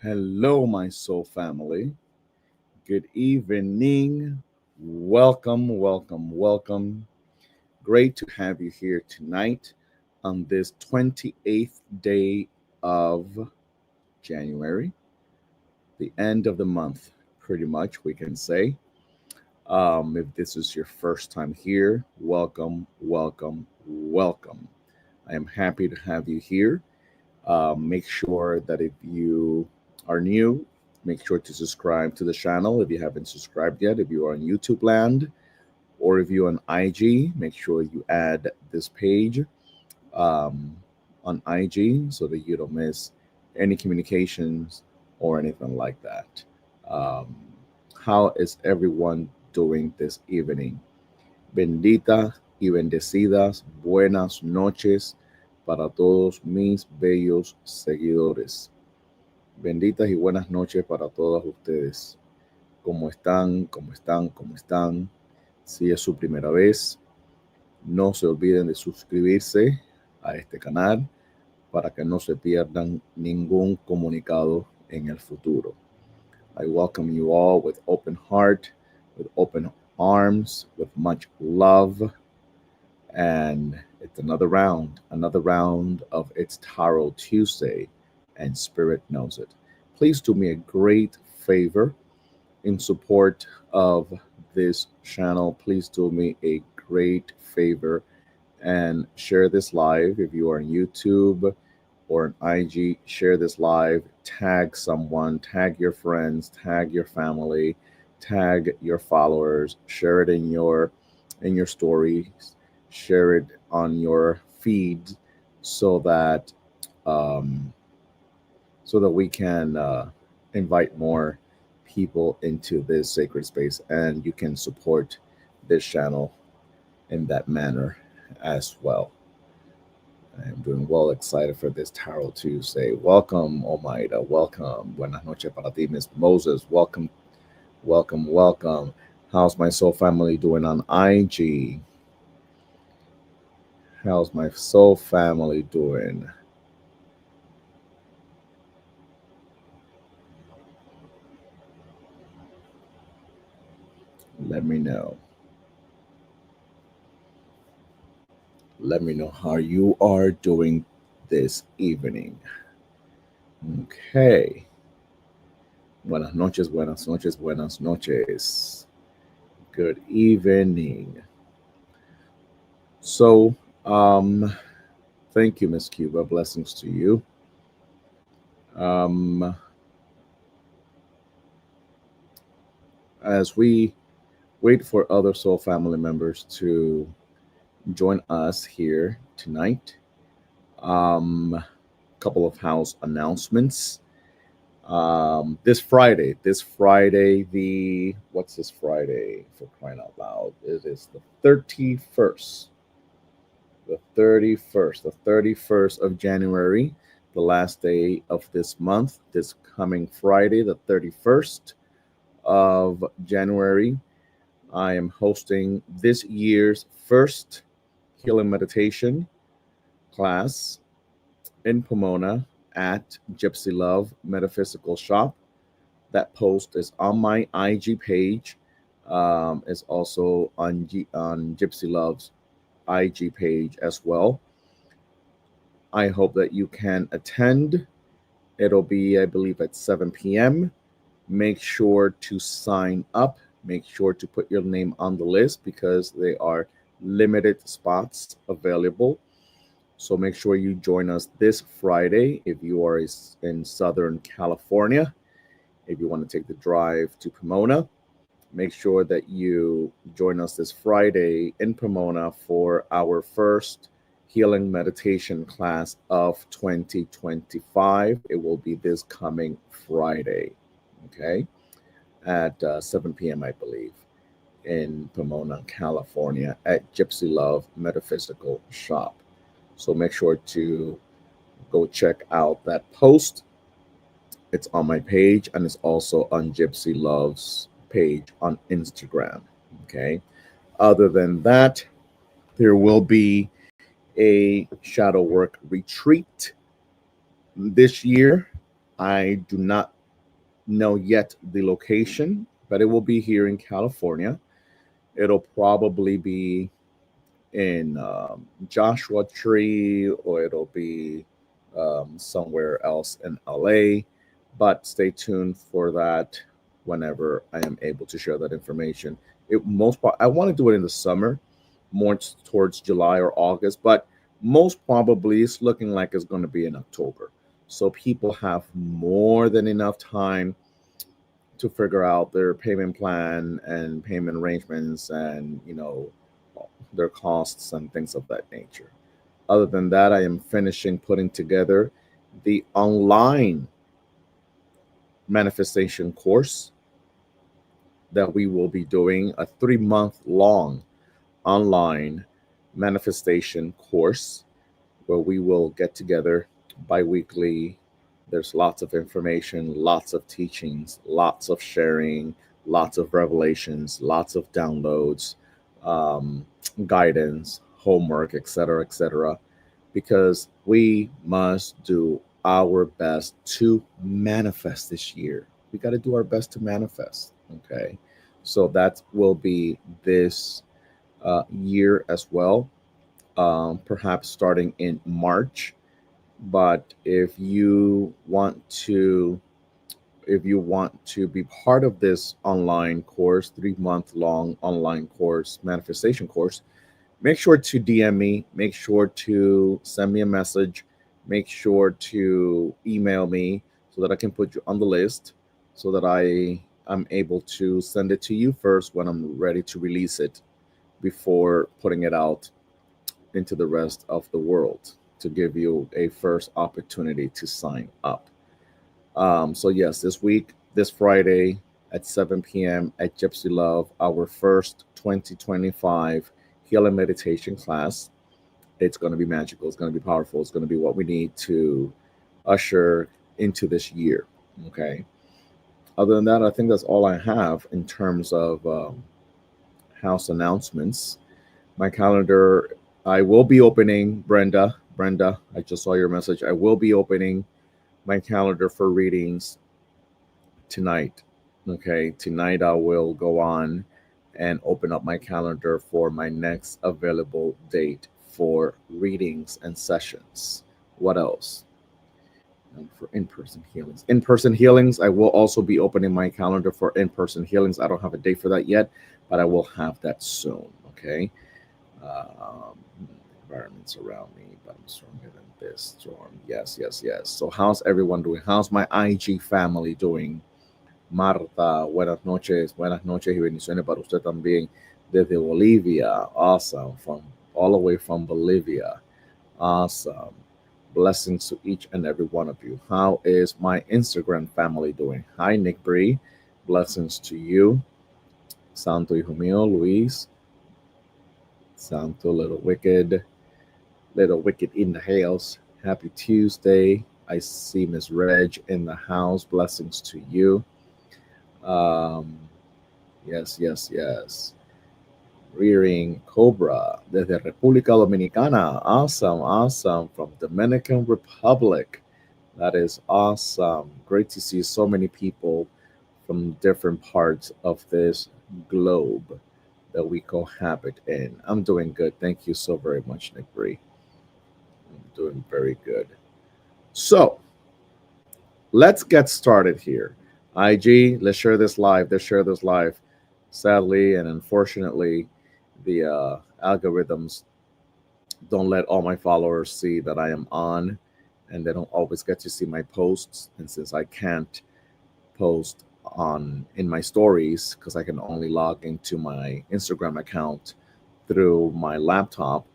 Hello, my soul family. Good evening. Welcome, welcome, welcome. Great to have you here tonight on this 28th day of January, the end of the month, pretty much, we can say. If this is your first time here, welcome, welcome, welcome. I am happy to have you here. Make sure that if you are new, make sure to subscribe to the channel if you haven't subscribed yet. If you are on YouTube land or if you're on IG, make sure you add this page um, on IG so that you don't miss any communications or anything like that. Um, how is everyone doing this evening? Bendita y bendecidas buenas noches para todos mis bellos seguidores. Benditas y buenas noches para todos ustedes. ¿Cómo están? ¿Cómo están? ¿Cómo están? Si es su primera vez, no se olviden de suscribirse a este canal para que no se pierdan ningún comunicado en el futuro. I welcome you all with open heart, with open arms, with much love. And it's another round of It's Tarot Tuesday, and Spirit knows it. Please do me a great favor in support of this channel. Please do me a great favor and share this live. If you are on YouTube or on IG, share this live, tag someone, tag your friends, tag your family, tag your followers, share it in your stories, share it on your feed so that um, we can invite more people into this sacred space, and you can support this channel in that manner as well. I'm doing well, excited for this Tarot Tuesday. Welcome, Omaida. Welcome. Buenas noches para ti, Miss Moses. Welcome, welcome, welcome. How's my soul family doing on IG? How's my soul family doing? Let me know. Let me know how you are doing this evening. Okay. Buenas noches, buenas noches, buenas noches. Good evening. So, thank you, Miss Cuba. Blessings to you. As we wait for other soul family members to join us here tonight, couple of house announcements. This Friday, what's this Friday, for crying out loud? It is the 31st. The 31st of January, the last day of this month, this coming Friday, the 31st of January, I am hosting this year's first healing meditation class in Pomona at Gypsy Love Metaphysical Shop. That post is on my IG page. It's also on Gypsy Love's IG page as well. I hope that you can attend. It'll be, I believe, at 7 p.m. Make sure to sign up. Make sure to put your name on the list because there are limited spots available. So make sure you join us this Friday if you are in Southern California. If you want to take the drive to Pomona, make sure that you join us this Friday in Pomona for our first healing meditation class of 2025. It will be this coming Friday, okay, at 7 p.m., I believe, in Pomona, California, at Gypsy Love Metaphysical Shop. So make sure to go check out that post. It's on my page, and it's also on Gypsy Love's page on Instagram. Okay. Other than that, there will be a shadow work retreat this year. I do not know yet the location, but it will be here in California. It'll probably be in Joshua Tree, or it'll be somewhere else in LA. But stay tuned for that whenever I am able to share that information. I want to do it in the summer, more towards July or August, but most probably it's looking like it's going to be in October. So people have more than enough time to figure out their payment plan and payment arrangements, and their costs and things of that nature. Other than that, I am finishing putting together the online manifestation course that we will be doing, a 3-month long online manifestation course where we will get together bi-weekly. There's lots of information, lots of teachings, lots of sharing, lots of revelations, lots of downloads, um, guidance, homework, etc., etc. Because we must do our best to manifest this year. We got to do our best to manifest. Okay. So that will be this year as well, perhaps starting in March. But if you want to be part of this online course, 3-month long online course, manifestation course, make sure to DM me, make sure to send me a message, make sure to email me so that I can put you on the list, so that I'm able to send it to you first when I'm ready to release it, before putting it out into the rest of the world, to give you a first opportunity to sign up. So yes, this week, this Friday at 7 p.m. at Gypsy Love, our first 2025 healing meditation class. It's going to be magical. It's going to be powerful. It's going to be what we need to usher into this year. Okay. Other than that, I think that's all I have in terms of house announcements. My calendar, I will be opening, Brenda, I just saw your message. I will be opening my calendar for readings tonight. Okay, tonight I will go on and open up my calendar for my next available date for readings and sessions. What else? And for in-person healings. In-person healings, I will also be opening my calendar for in-person healings. I don't have a date for that yet, but I will have that soon. Okay. Um, Environments around me, but I'm stronger than this storm. Yes, yes, yes. So how's everyone doing? How's my IG family doing? Marta, buenas noches y bendiciones para usted también desde Bolivia. Awesome, from all the way from Bolivia. Awesome. Blessings to each and every one of you. How is my Instagram family doing? Hi, Nick Bree. Blessings to you. Santo hijo mío, Luis. Santo little wicked in the house. Happy Tuesday. I see Miss Reg in the house. Blessings to you. Um, yes, yes, yes. Rearing Cobra desde República Dominicana. Awesome, awesome. From Dominican Republic. That is awesome. Great to see so many people from different parts of this globe that we cohabit in. I'm doing good. Thank you so very much, Nick Bree. I'm doing very good. So let's get started here. IG, let's share this live. Let's share this live. Sadly and unfortunately, the algorithms don't let all my followers see that I am on, and they don't always get to see my posts. And since I can't post on in my stories, because I can only log into my Instagram account through my laptop,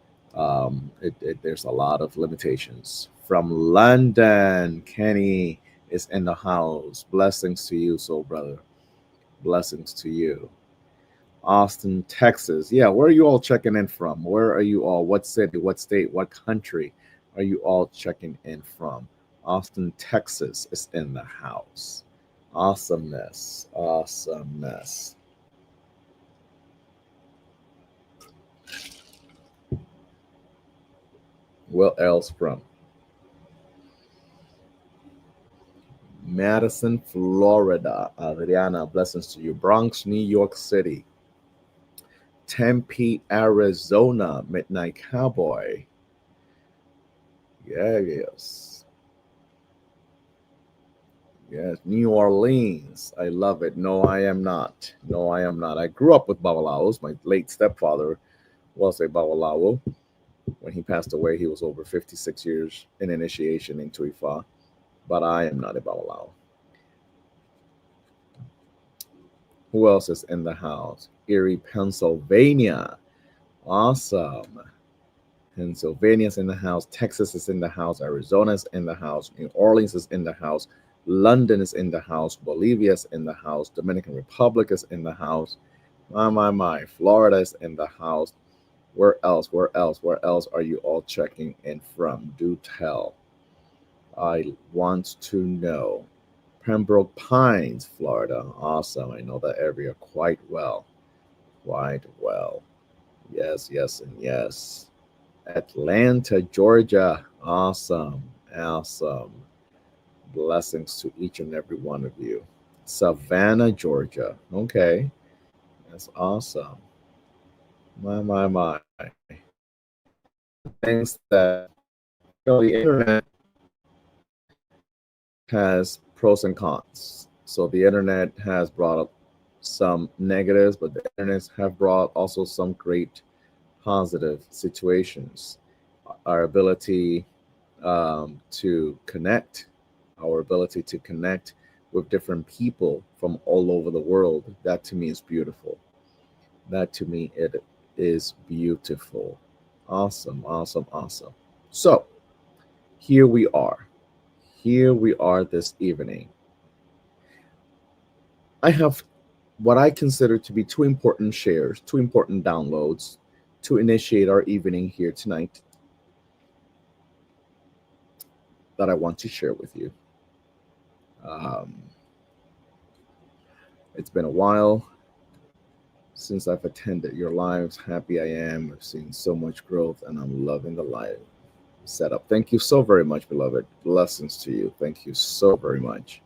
there's a lot of limitations. From London, Kenny is in the house. Blessings to you, soul brother. Blessings to you. Austin, Texas. Yeah, where are you all checking in from? Where are you all? What city, what state, what country are you all checking in from? Austin, Texas is in the house. Awesomeness. Awesomeness. Where else from? Madison, Florida. Adriana, blessings to you. Bronx, New York City. Tempe, Arizona. Midnight Cowboy. Yeah, yes. Yes, New Orleans. I love it. No, I am not. No, I am not. I grew up with Babalaos. My late stepfather was a Babalao. When he passed away, he was over 56 years in initiation into Ifa. But I am not a Babalao. Who else is in the house? Erie, Pennsylvania. Awesome. Pennsylvania's in the house. Texas is in the house. Arizona's in the house. New Orleans is in the house. London is in the house. Bolivia's in the house. Dominican Republic is in the house. My. Florida is in the house. Where else? Where else? Where else are you all checking in from? Do tell. I want to know. Pembroke Pines, Florida. Awesome. I know that area quite well. Quite well. Yes, yes, and yes. Atlanta, Georgia. Awesome. Awesome. Blessings to each and every one of you. Savannah, Georgia. Okay. That's awesome. My. Things that the internet has pros and cons. So the internet has brought up some negatives, but the internet have brought also some great positive situations. Our ability to connect, our ability to connect with different people from all over the world, that to me is beautiful. That to me, it is beautiful. Awesome, awesome, awesome. So here we are. Here we are this evening. I have what I consider to be two important shares, two important downloads to initiate our evening here tonight that I want to share with you. Um, it's been a while since I've attended your lives. Happy I am. I've seen so much growth and I'm loving the live setup. Thank you so very much, beloved. Blessings to you. Thank you so very much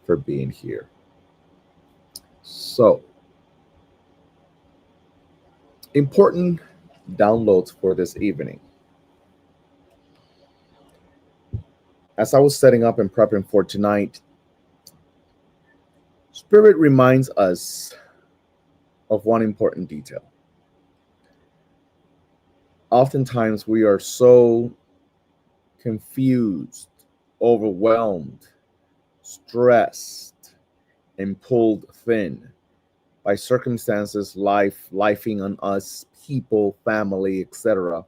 for being here. So, important downloads for this evening. As I was setting up and prepping for tonight, Spirit reminds us of one important detail. Oftentimes, we are so confused, overwhelmed, stressed, and pulled thin by circumstances, lifing on us, people, family, etc.,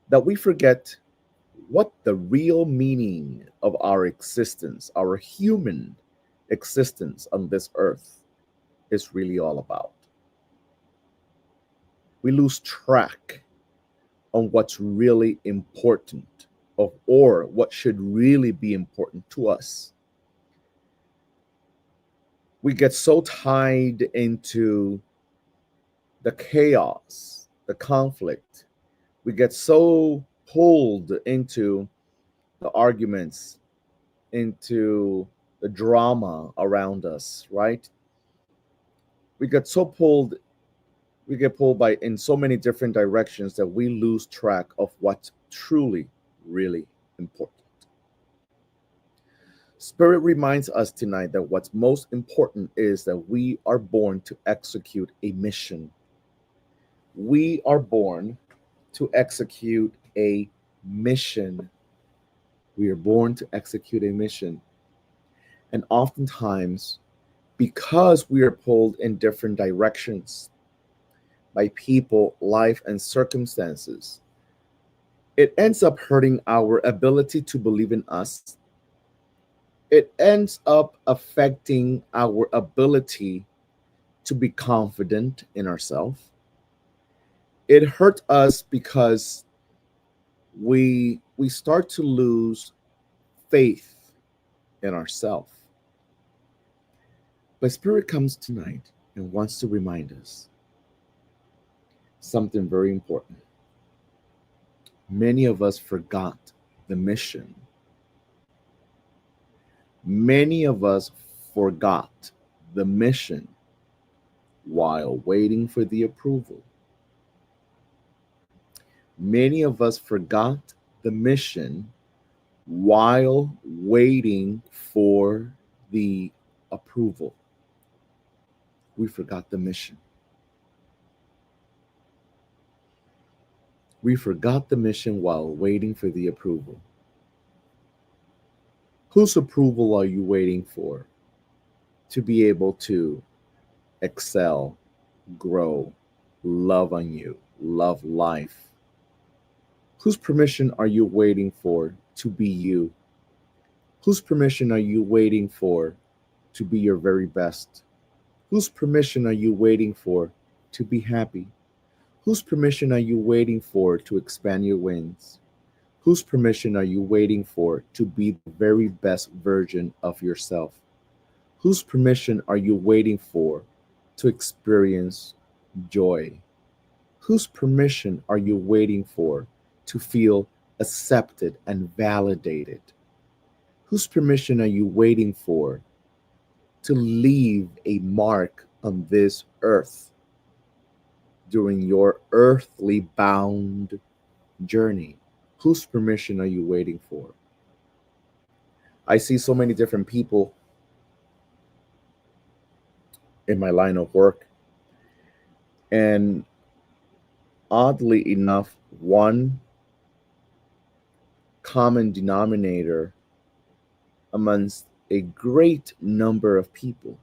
that we forget what the real meaning of our existence, our human existence on this earth, is really all about. We lose track on what's really important or what should really be important to us. We get so tied into the chaos, the conflict. We get so pulled into the arguments, into the drama around us, right? We get so pulled, we get pulled by in so many different directions that we lose track of what's truly, really important. Spirit reminds us tonight that what's most important is that we are born to execute a mission. We are born to execute a mission. We are born to execute a mission. And oftentimes, because we are pulled in different directions by people, life, and circumstances, it ends up hurting our ability to believe in us. It ends up affecting our ability to be confident in ourselves. It hurt us because we start to lose faith in ourselves. But Spirit comes tonight and wants to remind us something very important. Many of us forgot the mission Many of us forgot the mission while waiting for the approval. Many of us forgot the mission while waiting for the approval. We forgot the mission. We forgot the mission while waiting for the approval. Whose approval are you waiting for to be able to excel, grow, love on you, love life? Whose permission are you waiting for to be you? Whose permission are you waiting for to be your very best? Whose permission are you waiting for to be happy? Whose permission are you waiting for to expand your wings? Whose permission are you waiting for to be the very best version of yourself? Whose permission are you waiting for to experience joy? Whose permission are you waiting for to feel accepted and validated? Whose permission are you waiting for to leave a mark on this earth during your earthly bound journey? Whose permission are you waiting for? I see so many different people in my line of work, and oddly enough, one common denominator amongst a great number of people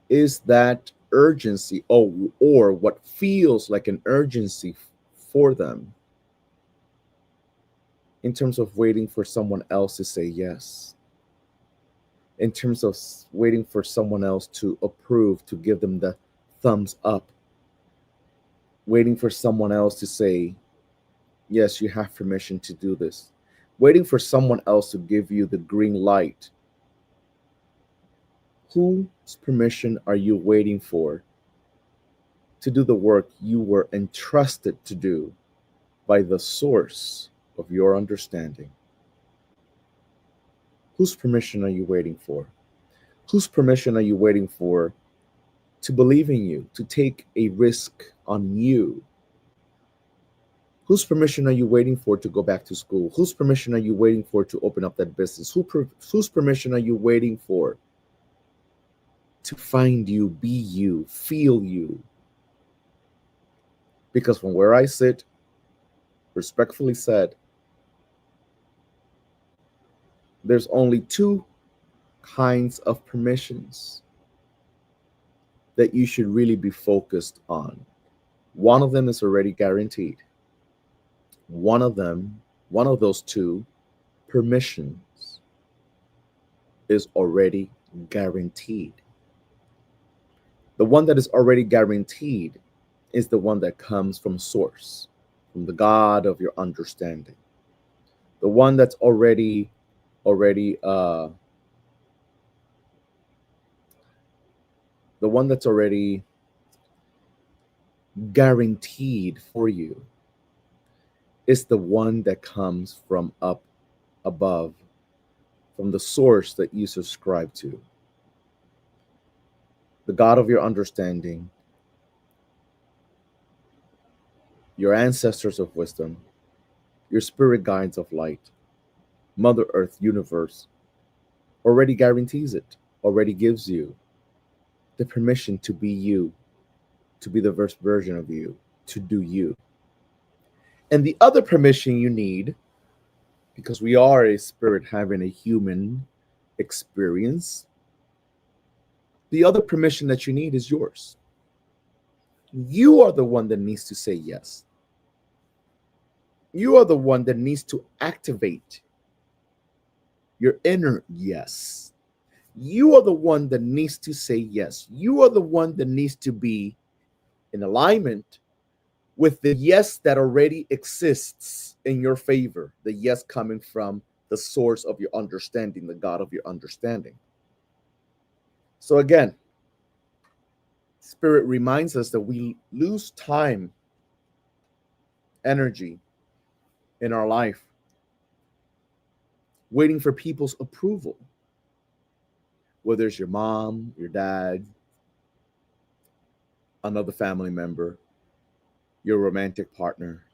is that urgency, or what feels like an urgency for them in terms of waiting for someone else to say yes, in terms of waiting for someone else to approve, to give them the thumbs up, waiting for someone else to say, yes, you have permission to do this, waiting for someone else to give you the green light. Whose permission are you waiting for to do the work you were entrusted to do by the source of your understanding? Whose permission are you waiting for? Whose permission are you waiting for to believe in you, to take a risk on you? Whose permission are you waiting for to go back to school? Whose permission are you waiting for to open up that business? Whose permission are you waiting for to find you, be you, feel you? Because from where I sit, respectfully said, there's only two kinds of permissions that you should really be focused on. One of them is already guaranteed. One of those two permissions is already guaranteed. The one that is already guaranteed is the one that comes from source, from the God of your understanding. The one that's already the one that's already guaranteed for you is the one that comes from up above, from the source that you subscribe to. The God of your understanding, your ancestors of wisdom, your spirit guides of light, Mother Earth, universe, already guarantees it, already gives you the permission to be you, to be the best version of you, to do you. And the other permission you need, because we are a spirit having a human experience, the other permission that you need is yours. You are the one that needs to say yes. You are the one that needs to activate your inner yes. You are the one that needs to say yes. You are the one that needs to be in alignment with the yes that already exists in your favor, the yes coming from the source of your understanding, the God of your understanding. So again, Spirit reminds us that we lose time, energy in our life waiting for people's approval, whether it's your mom, your dad, another family member, your romantic partner,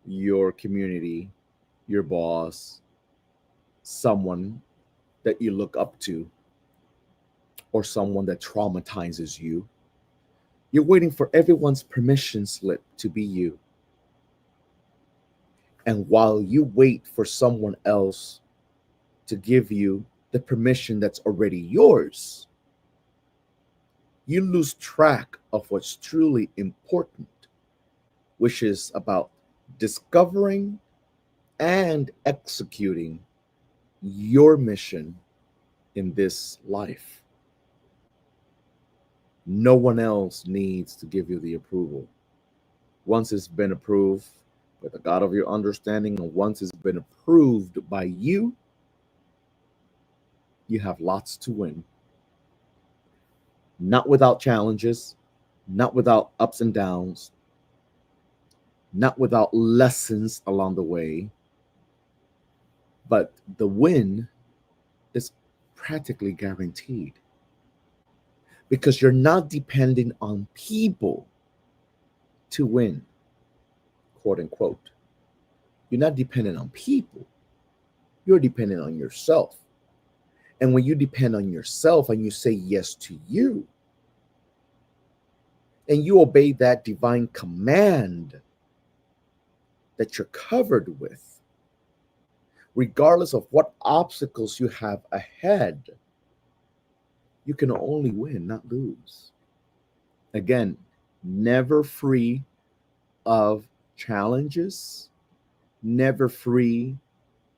your community, your boss, someone that you look up to, or someone that traumatizes you. You're waiting for everyone's permission slip to be you. And while you wait for someone else to give you the permission that's already yours, you lose track of what's truly important, which is about discovering and executing your mission in this life. No one else needs to give you the approval. Once it's been approved by the God of your understanding, and once it's been approved by you, you have lots to win. Not without challenges, not without ups and downs, not without lessons along the way, but the win is practically guaranteed because you're not depending on people to win, quote unquote. You're not dependent on people. You're dependent on yourself. And when you depend on yourself and you say yes to you, and you obey that divine command that you're covered with, regardless of what obstacles you have ahead, you can only win, not lose. Again, never free of challenges, never free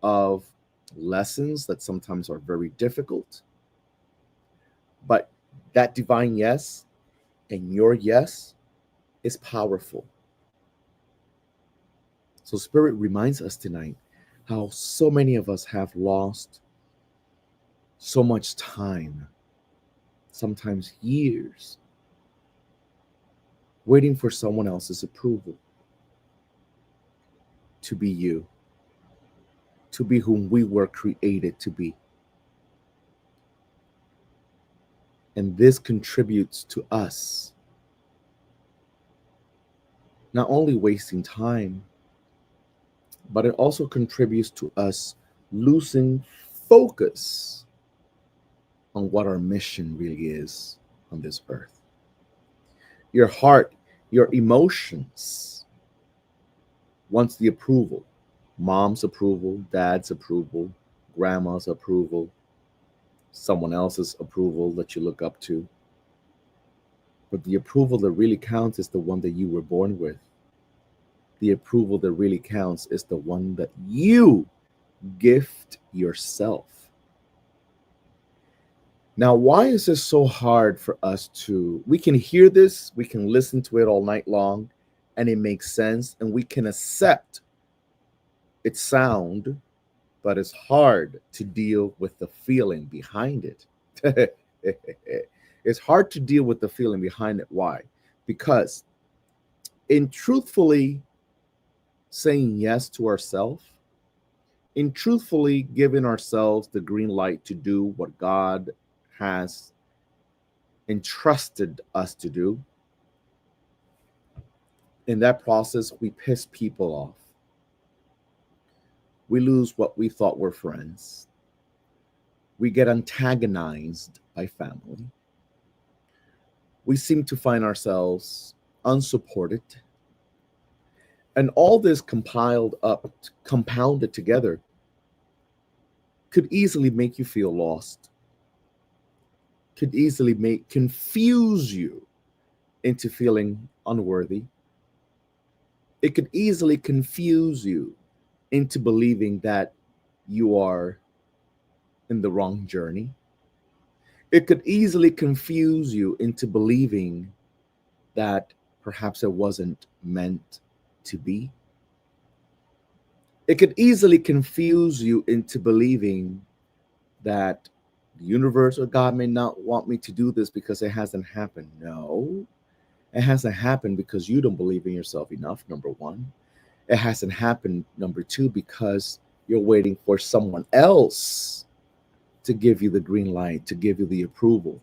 of lessons that sometimes are very difficult. But that divine yes and your yes is powerful. So Spirit reminds us tonight how so many of us have lost so much time, sometimes years, waiting for someone else's approval to be you, to be whom we were created to be. And this contributes to us not only wasting time, but it also contributes to us losing focus on what our mission really is on this earth. Your heart, your emotions wants the approval, mom's approval, dad's approval, grandma's approval, someone else's approval that you look up to. But the approval that really counts is the one that you were born with. The approval that really counts is the one that you gift yourself. Now, why is this so hard for us to, we can hear this, we can listen to it all night long, and it makes sense, and we can accept its sound, but it's hard to deal with the feeling behind it. It's hard to deal with the feeling behind it. Why? Because in truthfully saying yes to ourselves, in truthfully giving ourselves the green light to do what God has entrusted us to do, in that process, we piss people off. We lose what we thought were friends. We get antagonized by family. We seem to find ourselves unsupported. And all this compounded together, could easily make you feel lost, could easily confuse you into feeling unworthy. It could easily confuse you into believing that you are in the wrong journey. It could easily confuse you into believing that perhaps it wasn't meant to be. It could easily confuse you into believing that the universe or God may not want me to do this because it hasn't happened. No, it hasn't happened because you don't believe in yourself enough, number one. It hasn't happened, number two, because You're waiting for someone else to give you the green light, to give you the approval.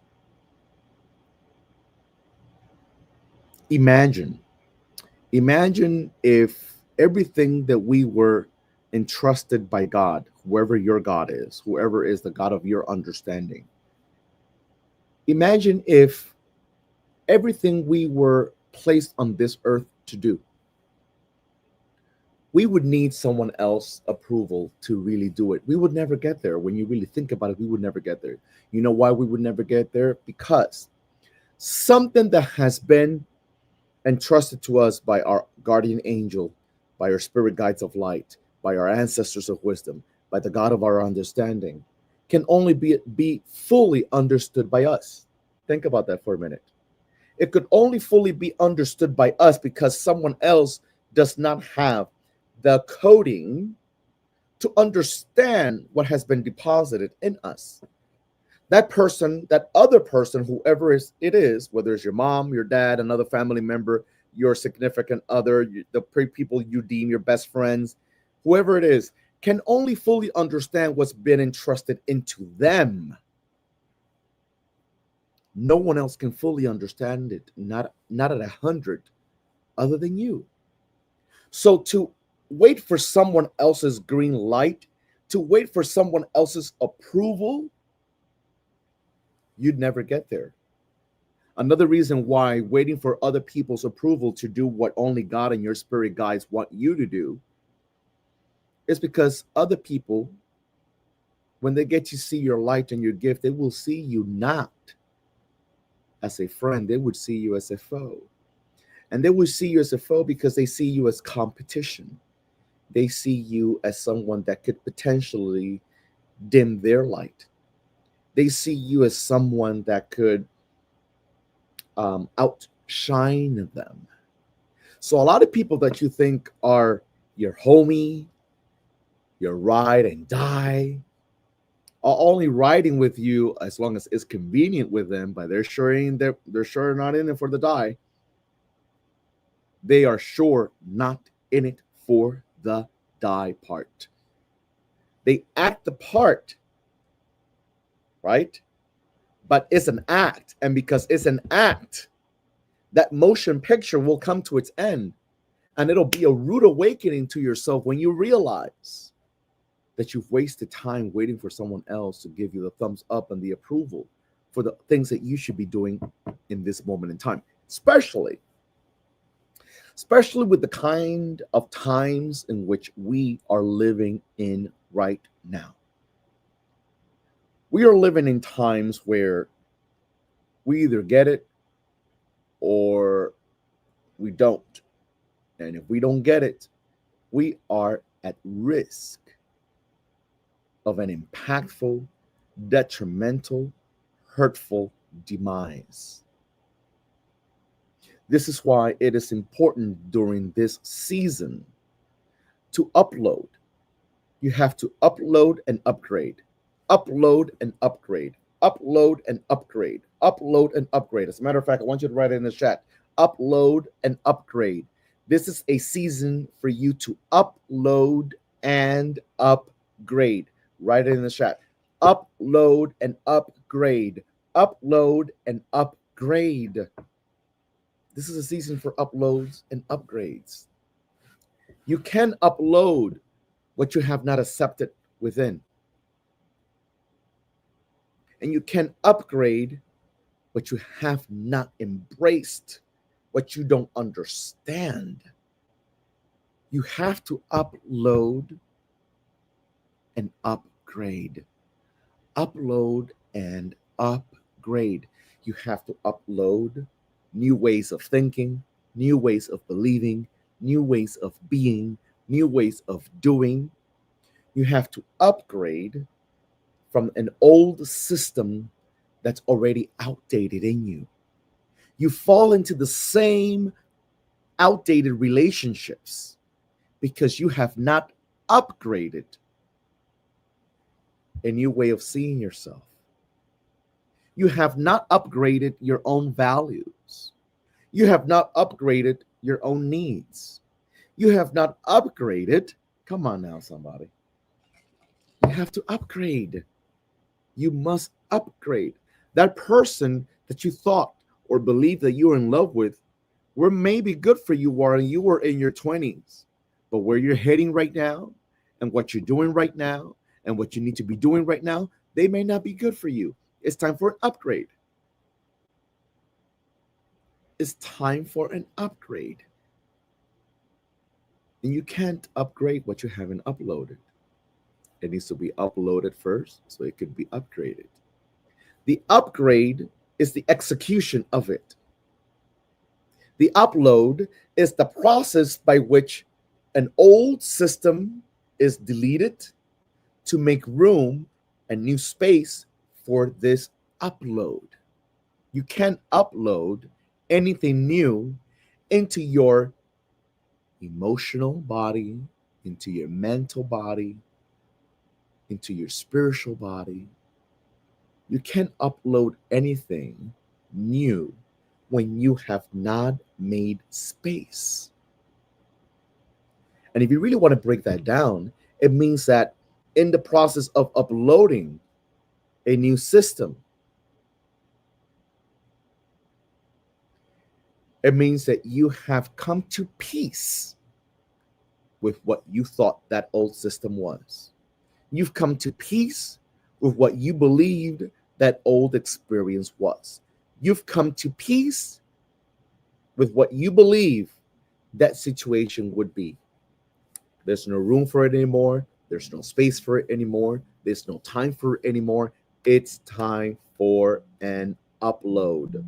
Imagine, imagine if everything that we were entrusted by God, whoever your God is, whoever is the God of your understanding, imagine if everything we were placed on this earth to do, we would need someone else's approval to really do it. We would never get there. When you really think about it, we would never get there. You know why we would never get there? Because something that has been entrusted to us by our guardian angel, by our spirit guides of light, by our ancestors of wisdom, by the God of our understanding, can only be fully understood by us. Think about that for a minute. It could only fully be understood by us because someone else does not have the coding to understand what has been deposited in us. That person, that other person, whoever it is, whether it's your mom, your dad, another family member, your significant other, the people you deem your best friends, whoever it is, can only fully understand what's been entrusted into them. No one else can fully understand it, not at 100, other than you. So to wait for someone else's green light, to wait for someone else's approval, you'd never get there. Another reason why waiting for other people's approval to do what only God and your spirit guides want you to do is because other people, when they get to see your light and your gift, they will see you not as a friend, they would see you as a foe. And they would see you as a foe because they see you as competition. They see you as someone that could potentially dim their light. They see you as someone that could outshine them. So a lot of people that you think are your homie, your ride and die, are only riding with you as long as it's convenient with them, but they're sure not in it for the die. They are sure not in it for the die part. They act the part, right? But it's an act. And because it's an act, that motion picture will come to its end. And it'll be a rude awakening to yourself when you realize that you've wasted time waiting for someone else to give you the thumbs up and the approval for the things that you should be doing in this moment in time, especially with the kind of times in which we are living in right now. We are living in times where we either get it or we don't. And if we don't get it, we are at risk of an impactful, detrimental, hurtful demise. This is why it is important during this season to upload. You have to upload and upgrade, upload and upgrade, upload and upgrade, upload and upgrade. As a matter of fact, I want you to write it in the chat. Upload and upgrade. This is a season for you to upload and upgrade. Write it in the chat. Upload and upgrade. Upload and upgrade. This is a season for uploads and upgrades. You can upload what you have not accepted within. And you can upgrade what you have not embraced, what you don't understand. You have to upload and upgrade. Upload and upgrade. You have to upload new ways of thinking, new ways of believing, new ways of being, new ways of doing. You have to upgrade from an old system that's already outdated in you. You fall into the same outdated relationships because you have not upgraded a new way of seeing yourself. You have not upgraded your own values. You have not upgraded your own needs. You have not upgraded, come on now, somebody. You have to upgrade. You must upgrade. That person that you thought or believed that you were in love with were maybe good for you while you were in your 20s. But where you're heading right now and what you're doing right now and what you need to be doing right now, they may not be good for you. It's time for an upgrade. It's time for an upgrade. And you can't upgrade what you haven't uploaded. It needs to be uploaded first so it can be upgraded. The upgrade is the execution of it. The upload is the process by which an old system is deleted to make room and new space for this upload. You can't upload anything new into your emotional body, into your mental body, into your spiritual body. You can't upload anything new when you have not made space. And if you really want to break that down, it means that in the process of uploading a new system, it means that you have come to peace with what you thought that old system was. You've come to peace with what you believed that old experience was. You've come to peace with what you believe that situation would be. There's no room for it anymore. There's no space for it anymore. There's no time for it anymore. It's time for an upload,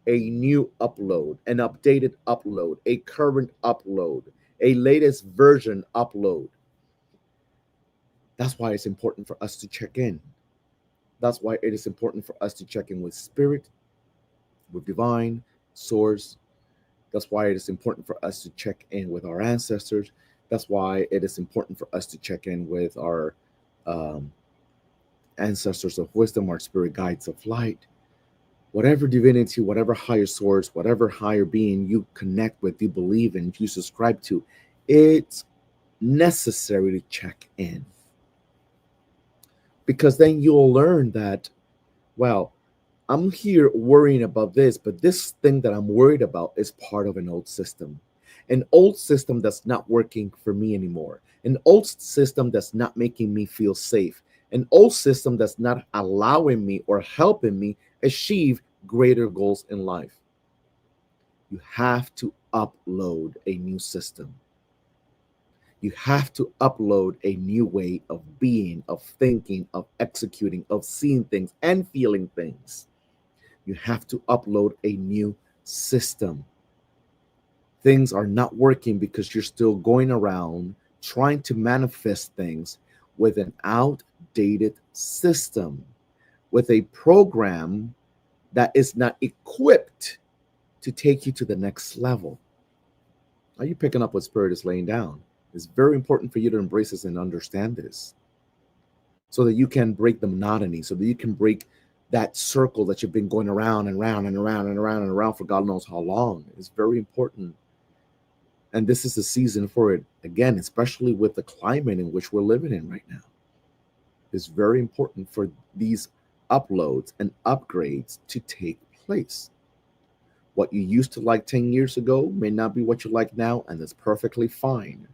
a new upload, an updated upload, a current upload, a latest version upload. That's why it's important for us to check in. That's why it is important for us to check in with spirit, with divine source. That's why it is important for us to check in with our ancestors. That's why it is important for us to check in with our ancestors of wisdom, our spirit guides of light. Whatever divinity, whatever higher source, whatever higher being you connect with, you believe in, you subscribe to, it's necessary to check in. Because then you'll learn that, well, I'm here worrying about this, but this thing that I'm worried about is part of an old system. An old system that's not working for me anymore. An old system that's not making me feel safe. An old system that's not allowing me or helping me achieve greater goals in life. You have to upload a new system. You have to upload a new way of being, of thinking, of executing, of seeing things and feeling things. You have to upload a new system. Things are not working because you're still going around trying to manifest things with an outdated system, with a program that is not equipped to take you to the next level. Are you picking up what Spirit is laying down? It's very important for you to embrace this and understand this so that you can break the monotony, so that you can break that circle that you've been going around and around and around and around and around for God knows how long. It's very important. And this is the season for it, again, especially with the climate in which we're living in right now. It's very important for these uploads and upgrades to take place. What you used to like 10 years ago may not be what you like now, and that's perfectly fine.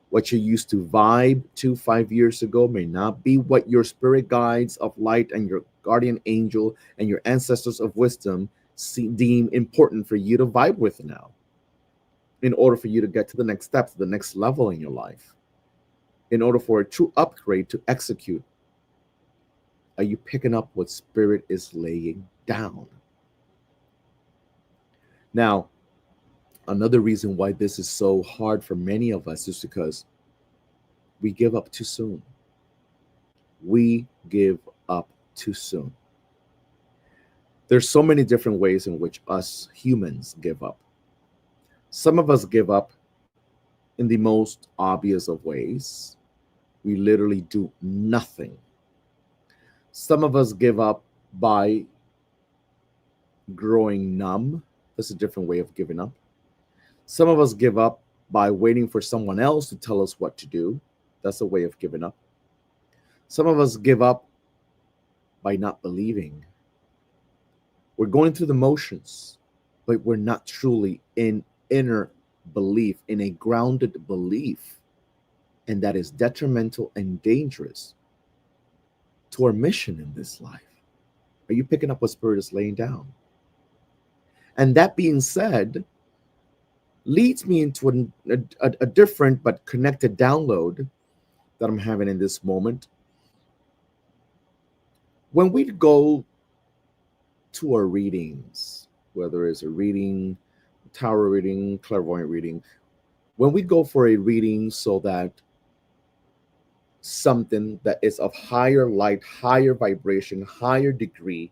What you used to vibe to 5 years ago may not be what your spirit guides of light and your guardian angel and your ancestors of wisdom deem important for you to vibe with now, in order for you to get to the next step, to the next level in your life, in order for a true upgrade to execute. Are you picking up what Spirit is laying down? Now, another reason why this is so hard for many of us is because we give up too soon. We give up too soon. There's so many different ways in which us humans give up. Some of us give up in the most obvious of ways. We literally do nothing. Some of us give up by growing numb. That's a different way of giving up. Some of us give up by waiting for someone else to tell us what to do. That's a way of giving up. Some of us give up by not believing. We're going through the motions, but we're not truly in inner belief, in a grounded belief. And that is detrimental and dangerous to our mission in this life. Are you picking up what Spirit is laying down? And that being said, leads me into a different but connected download that I'm having in this moment. When we go to our readings, whether it's a reading, tarot reading, clairvoyant reading, when we go for a reading so that something that is of higher light, higher vibration, higher degree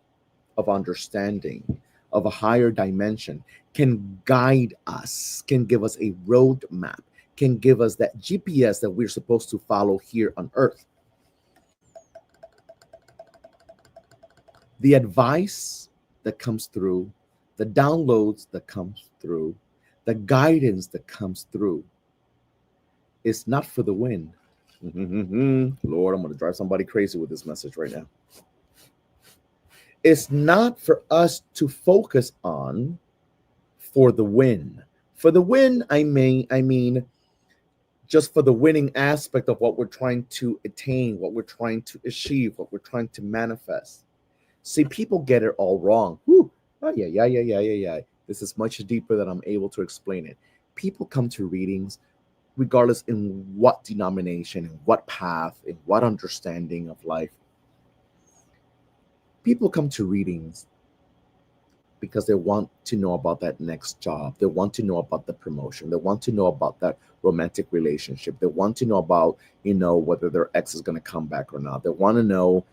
of understanding, of a higher dimension, can guide us, can give us a roadmap, can give us that GPS that we're supposed to follow here on earth. The advice that comes through, the downloads that comes through, the guidance that comes through is not for the win. Lord, I'm going to drive somebody crazy with this message right now. It's not for us to focus on for the win. For the win, I mean just for the winning aspect of what we're trying to attain, what we're trying to achieve, what we're trying to manifest. See, people get it all wrong. Whew. Oh, yeah. This is much deeper than I'm able to explain it. People come to readings regardless in what denomination, in what path, in what understanding of life. People come to readings because they want to know about that next job. They want to know about the promotion. They want to know about that romantic relationship. They want to know about, whether their ex is going to come back or not. They want to know,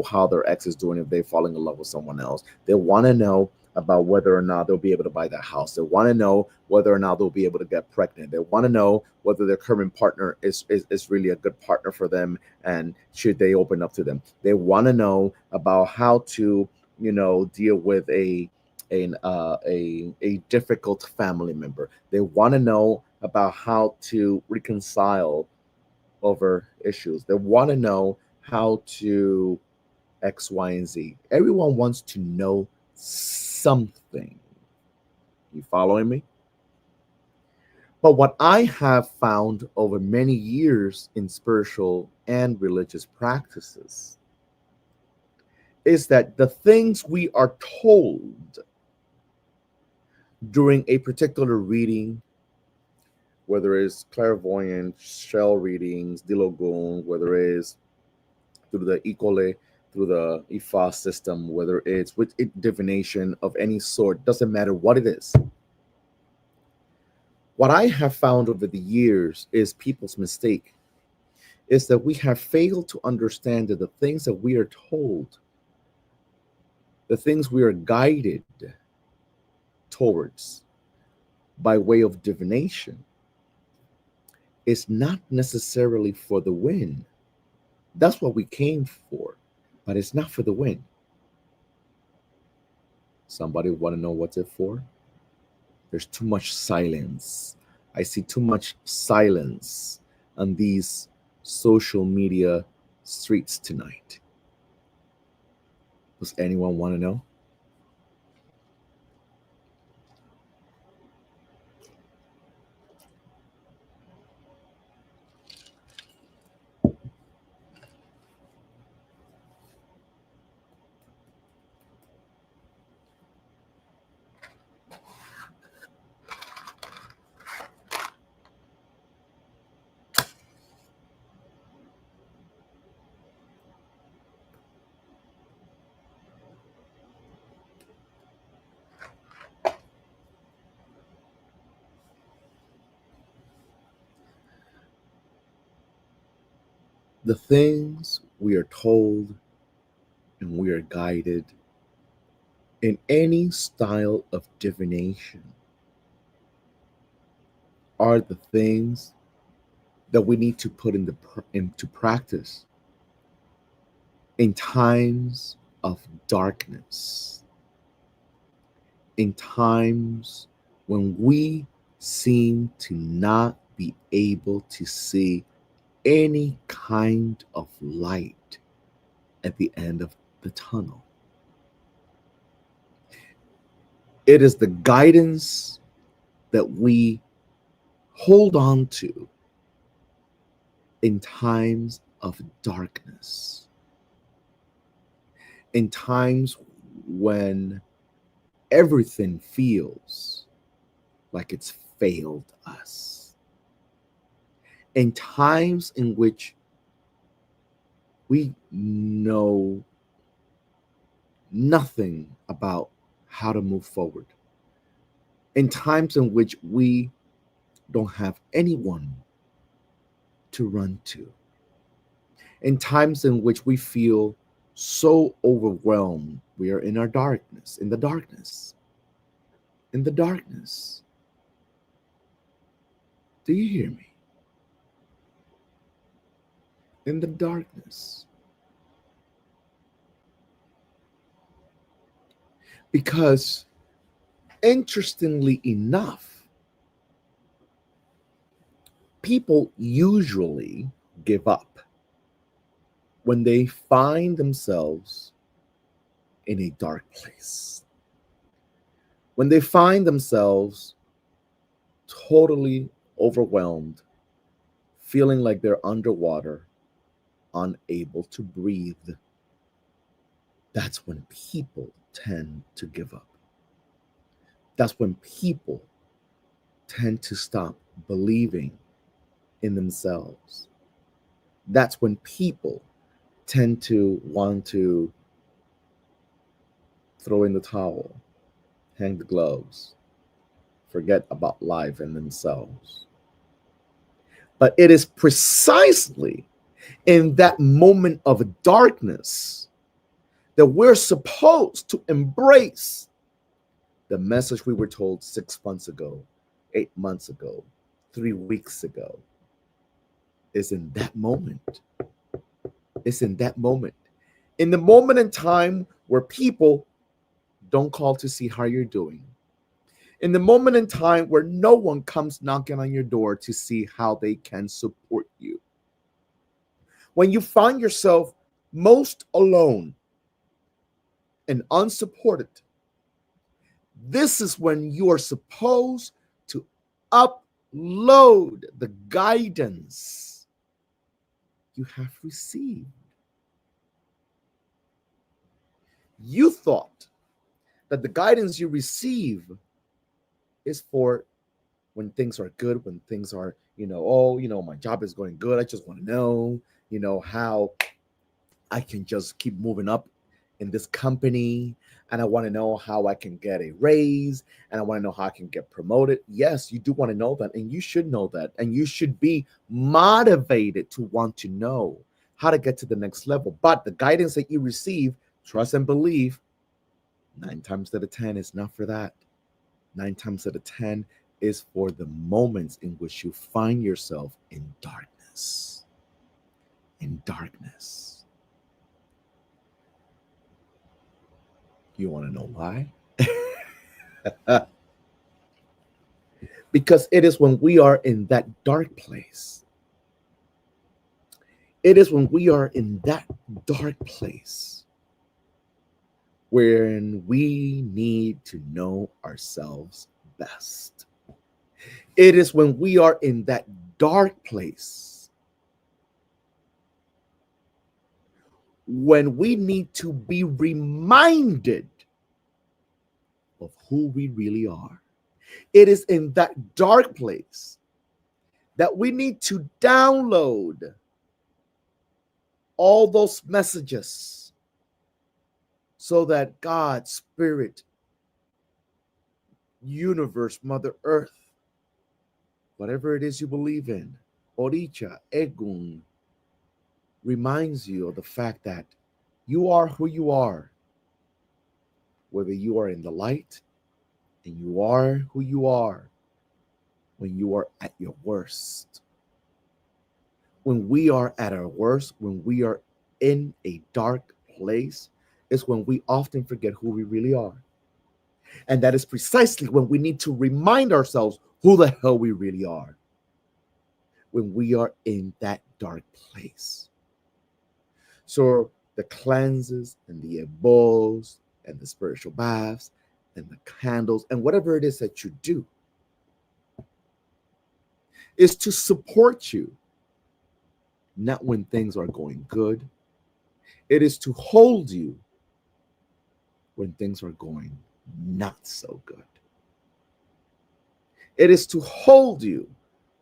how their ex is doing if they're falling in love with someone else. They want to know about whether or not they'll be able to buy that house. They want to know whether or not they'll be able to get pregnant. They want to know whether their current partner is really a good partner for them and should they open up to them. They want to know about how to, deal with a difficult family member. They want to know about how to reconcile over issues. They want to know how to X, Y, and Z. Everyone wants to know something. You following me? But what I have found over many years in spiritual and religious practices is that the things we are told during a particular reading, whether it's clairvoyant, shell readings, dilogun, whether it's through the Ikole, through the Ifa system, whether it's with divination of any sort, doesn't matter what it is. What I have found over the years is people's mistake is that we have failed to understand that the things that we are told, the things we are guided towards by way of divination, is not necessarily for the win. That's what we came for, but it's not for the win. Somebody want to know what's it for? There's too much silence. I see too much silence on these social media streets tonight. Does anyone want to know? The things we are told and we are guided in any style of divination are the things that we need to put into practice in times of darkness, in times when we seem to not be able to see any kind of light at the end of the tunnel. It is the guidance that we hold on to in times of darkness, in times when everything feels like it's failed us, in times in which we know nothing about how to move forward, in times in which we don't have anyone to run to, in times in which we feel so overwhelmed, we are in our darkness, in the darkness, in the darkness. Do you hear me? In the darkness. Because, interestingly enough, people usually give up when they find themselves in a dark place, when they find themselves totally overwhelmed, feeling like they're underwater, unable to breathe. That's when people tend to give up. That's when people tend to stop believing in themselves. That's when people tend to want to throw in the towel, hang the gloves, forget about life and themselves. But it is precisely in that moment of darkness that we're supposed to embrace the message we were told 6 months ago, 8 months ago, 3 weeks ago. Is in that moment. It's in that moment. In the moment in time where people don't call to see how you're doing. In the moment in time where no one comes knocking on your door to see how they can support you. When you find yourself most alone and unsupported, this is when you are supposed to upload the guidance you have received. You thought that the guidance you receive is for when things are good, when things are, my job is going good. I just want to know, how I can just keep moving up in this company. And I want to know how I can get a raise. And I want to know how I can get promoted. Yes, you do want to know that. And you should know that. And you should be motivated to want to know how to get to the next level. But the guidance that you receive, trust and believe, 9 times out of 10 is not for that. 9 times out of 10 is for the moments in which you find yourself in darkness. In darkness. You want to know why? Because it is when we are in that dark place. It is when we are in that dark place wherein we need to know ourselves best. It is when we are in that dark place when we need to be reminded of who we really are. It is in that dark place that we need to download all those messages so that God, Spirit, universe, Mother Earth, whatever it is you believe in, Oricha, Egun, reminds you of the fact that you are who you are, whether you are in the light, and you are who you are when you are at your worst. When we are at our worst, when we are in a dark place, is when we often forget who we really are. And that is precisely when we need to remind ourselves who the hell we really are. when we are in that dark place. So the cleanses and the ebos and the spiritual baths and the candles and whatever it is that you do is to support you, not when things are going good. It is to hold you when things are going not so good. It is to hold you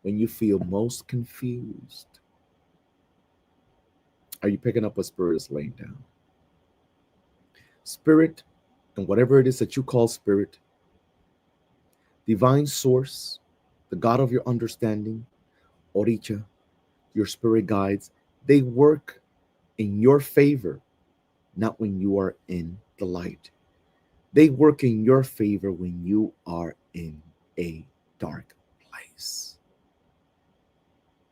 when you feel most confused. Are you picking up what Spirit is laying down? Spirit, and whatever it is that you call Spirit, divine source, the God of your understanding, Oricha, your spirit guides, they work in your favor, not when you are in the light. They work in your favor when you are in a dark place.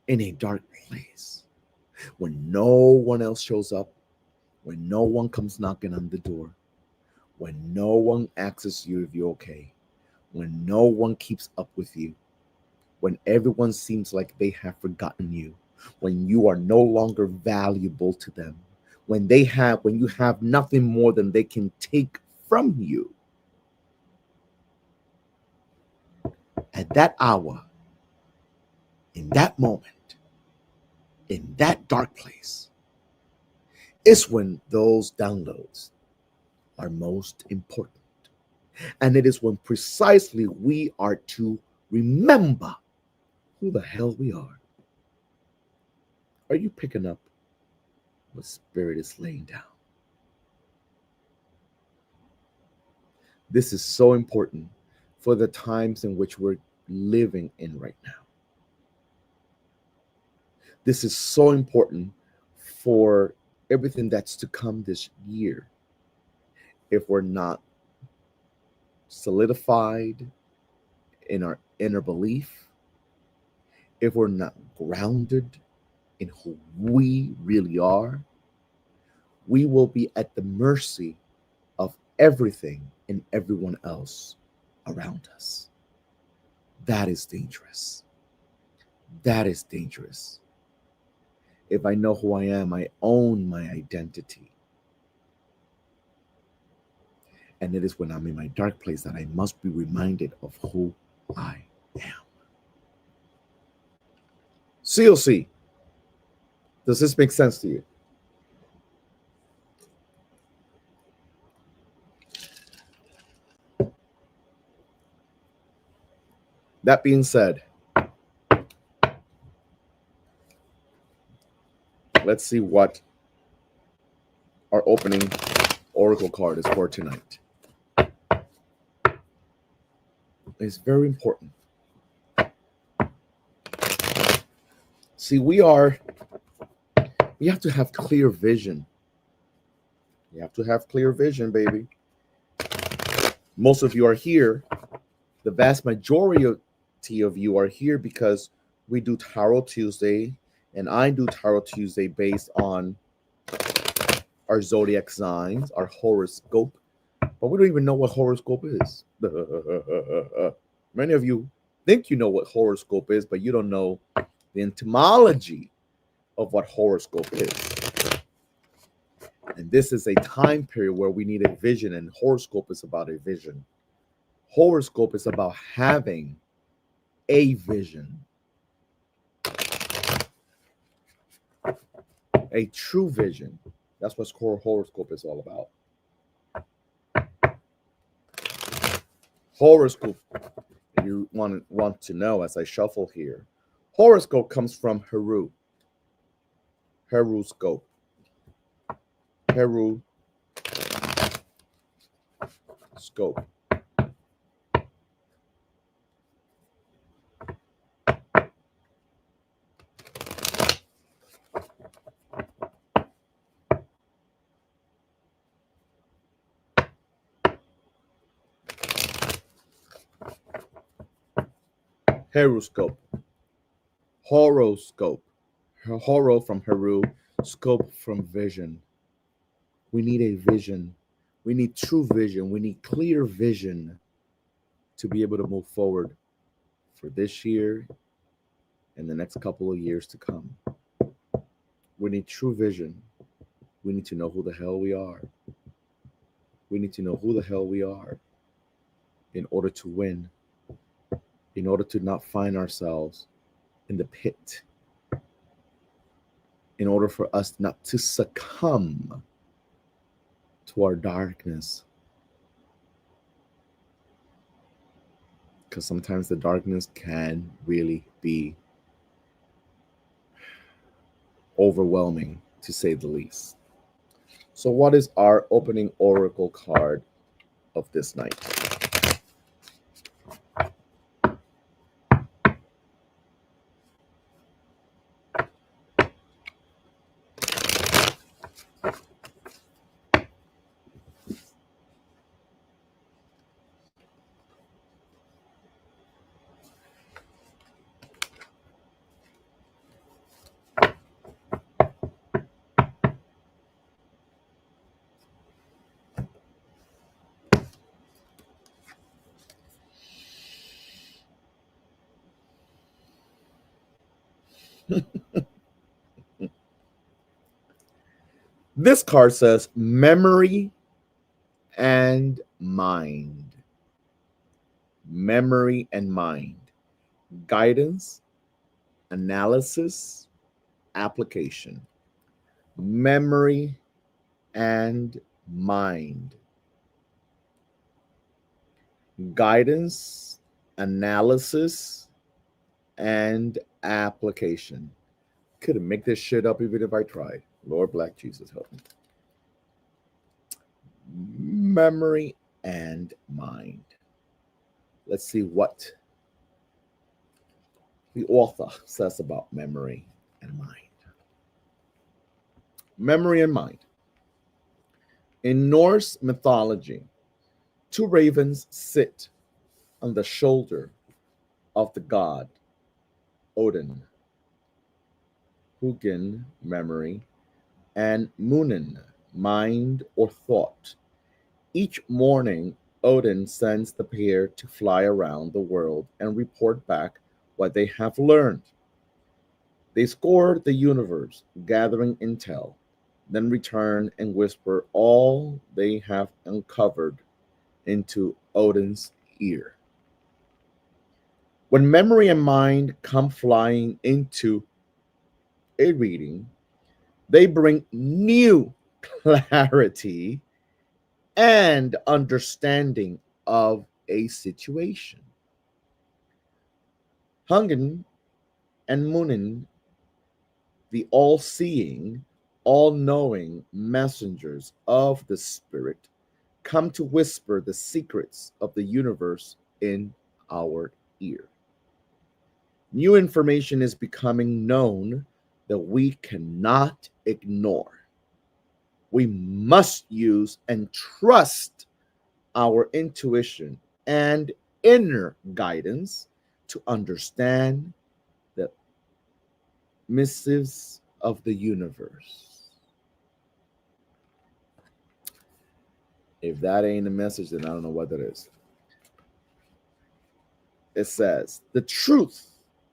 In a dark place. When no one else shows up, when no one comes knocking on the door, when no one asks you if you're okay, when no one keeps up with you, when everyone seems like they have forgotten you, when you are no longer valuable to them, when you have nothing more than they can take from you. At that hour, in that moment, in that dark place, is when those downloads are most important. And it is when precisely we are to remember who the hell we are. Are you picking up what Spirit is laying down? This is so important for the times in which we're living in right now. This is so important for everything that's to come this year. If we're not solidified in our inner belief, if we're not grounded in who we really are, we will be at the mercy of everything and everyone else around us. That is dangerous. That is dangerous. If I know who I am, I own my identity. And it is when I'm in my dark place that I must be reminded of who I am. CLC, does this make sense to you? That being said, let's see what our opening oracle card is for tonight. It's very important. See, we have to have clear vision. You have to have clear vision, baby. Most of you are here. The vast majority of you are here because we do Tarot Tuesday, and I do Tarot Tuesday based on our zodiac signs, our horoscope. But we don't even know what horoscope is. Many of you think you know what horoscope is, but you don't know the etymology of what horoscope is. And this is a time period where we need a vision, and horoscope is about a vision. Horoscope is about having a vision, a true vision. That's what horoscope is all about. Horoscope, if you want to know as I shuffle here, horoscope comes from Heru. Horoscope. Heru scope. Horoscope. Horoscope. Horo from Heru, scope from vision. We need a vision. We need true vision. We need clear vision to be able to move forward for this year in the next couple of years to come. We need true vision. We need to know who the hell we are. We need to know who the hell we are in order to win, in order to not find ourselves in the pit, in order for us not to succumb to our darkness. Because sometimes the darkness can really be overwhelming, to say the least. So, what is our opening oracle card of this night? This card says memory and mind. Memory and mind. Guidance, analysis, application. Memory and mind. Guidance, analysis, and application. Couldn't make this shit up even if I tried. Lord Black Jesus, help me. Memory and mind. Let's see what the author says about memory and mind. Memory and mind. In Norse mythology, two ravens sit on the shoulder of the god Odin. Hugin, memory, and Munin, mind or thought. Each morning, Odin sends the pair to fly around the world and report back what they have learned. They scour the universe, gathering intel, then return and whisper all they have uncovered into Odin's ear. When memory and mind come flying into a reading, they bring new clarity and understanding of a situation. Hungen and Munin, the all-seeing, all-knowing messengers of the spirit, come to whisper the secrets of the universe in our ear. New information is becoming known that we cannot ignore. We must use and trust our intuition and inner guidance to understand the missives of the universe. If that ain't a message, then I don't know what that is. It says, the truth,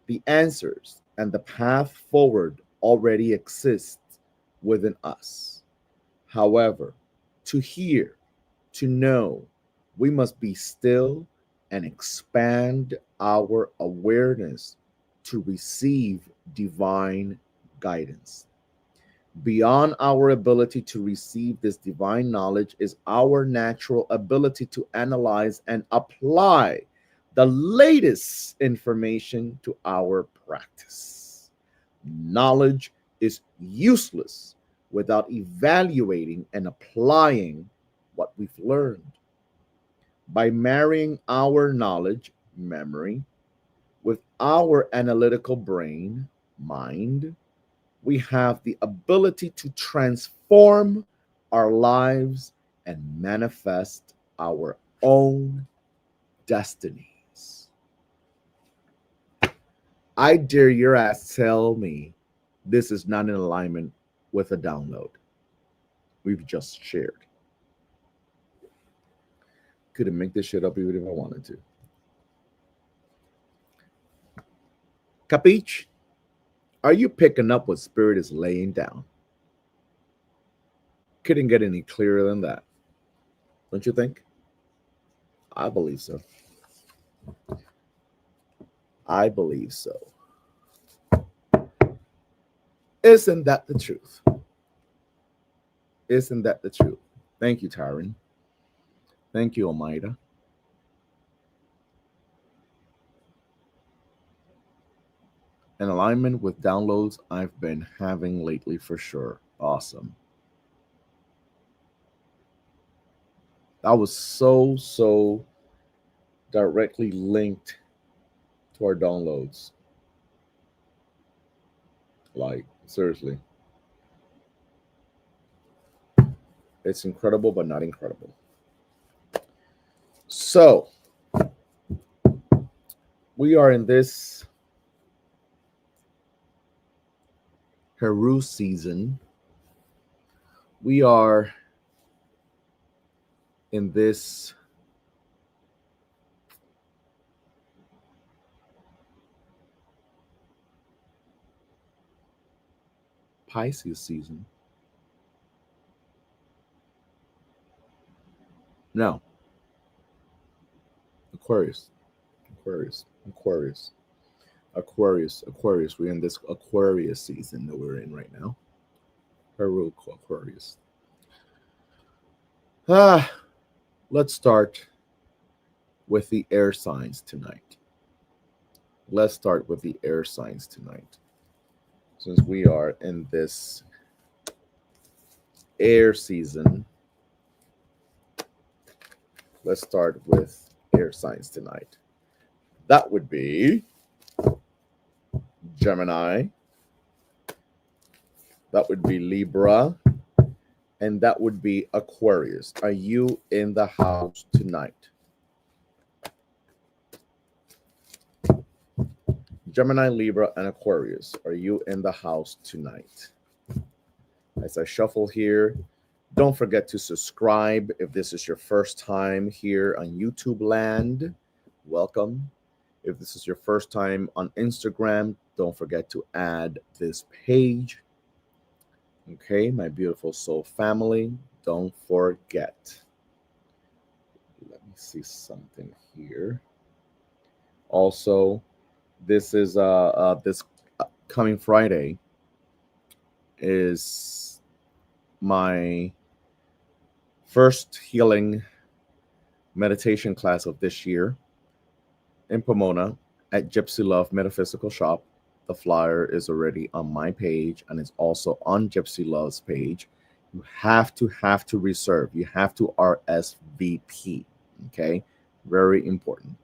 the answers, and the path forward already exist within us. However, to hear, to know, we must be still and expand our awareness to receive divine guidance. Beyond our ability to receive this divine knowledge is our natural ability to analyze and apply the latest information to our practice. Knowledge is useless without evaluating and applying what we've learned. By marrying our knowledge, memory, with our analytical brain, mind, we have the ability to transform our lives and manifest our own destinies. I dare your ass tell me this is not in alignment with a download we've just shared. Couldn't make this shit up even if I wanted to. Capiche? Are you picking up what Spirit is laying down? Couldn't get any clearer than that. Don't you think? I believe so. I believe so. Isn't that the truth? Isn't that the truth? Thank you, Tyron. Thank you, Omaida. In alignment with downloads I've been having lately for sure. Awesome. That was so directly linked to our downloads. Like, seriously. It's incredible, but not incredible. So, we are in this Heru season. We are in this Pisces season. No. Aquarius. Aquarius. We're in this Aquarius season that we're in right now. Heru Aquarius. Let's start with the air signs tonight. Since we are in this air season, let's start with air signs tonight. That would be Gemini, that would be Libra, and that would be Aquarius. Are you in the house tonight? Gemini, Libra, and Aquarius. Are you in the house tonight? As I shuffle here, don't forget to subscribe if this is your first time here on YouTube land. Welcome. If this is your first time on Instagram, don't forget to add this page. Okay, my beautiful soul family, don't forget. Let me see something here. Also, this is this coming Friday is my first healing meditation class of this year in Pomona at Gypsy Love Metaphysical Shop. The flyer is already on my page and it's also on Gypsy Love's page. You have to reserve. You have to RSVP. Okay, very important.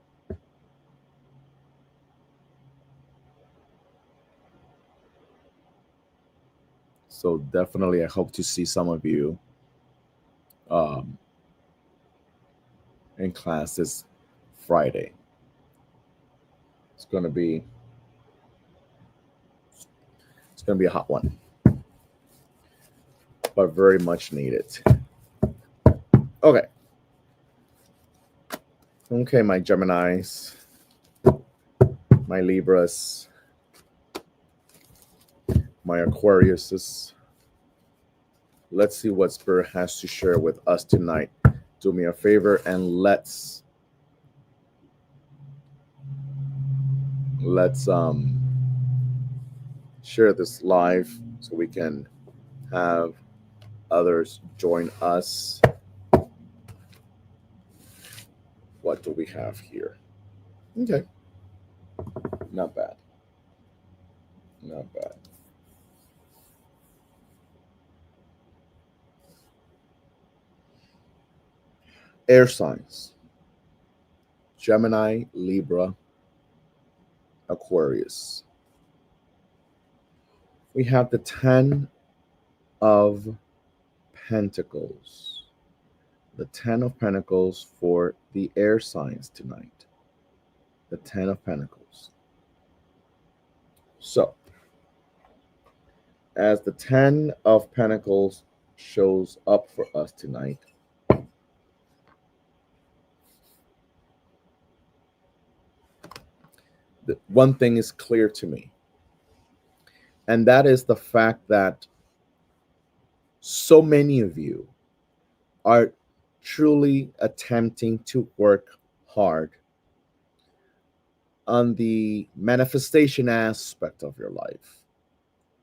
So definitely, I hope to see some of you in class this Friday. It's gonna be a hot one, but very much needed. Okay, my Geminis, my Libras, my Aquariuses. Let's see what Spirit has to share with us tonight. Do me a favor and let's share this live so we can have others join us. What do we have here? Okay, not bad. Air signs: Gemini, Libra, Aquarius. We have the 10 of Pentacles. The 10 of Pentacles for the air signs tonight. The 10 of Pentacles. So, as the 10 of Pentacles shows up for us tonight, one thing is clear to me. And that is the fact that so many of you are truly attempting to work hard on the manifestation aspect of your life,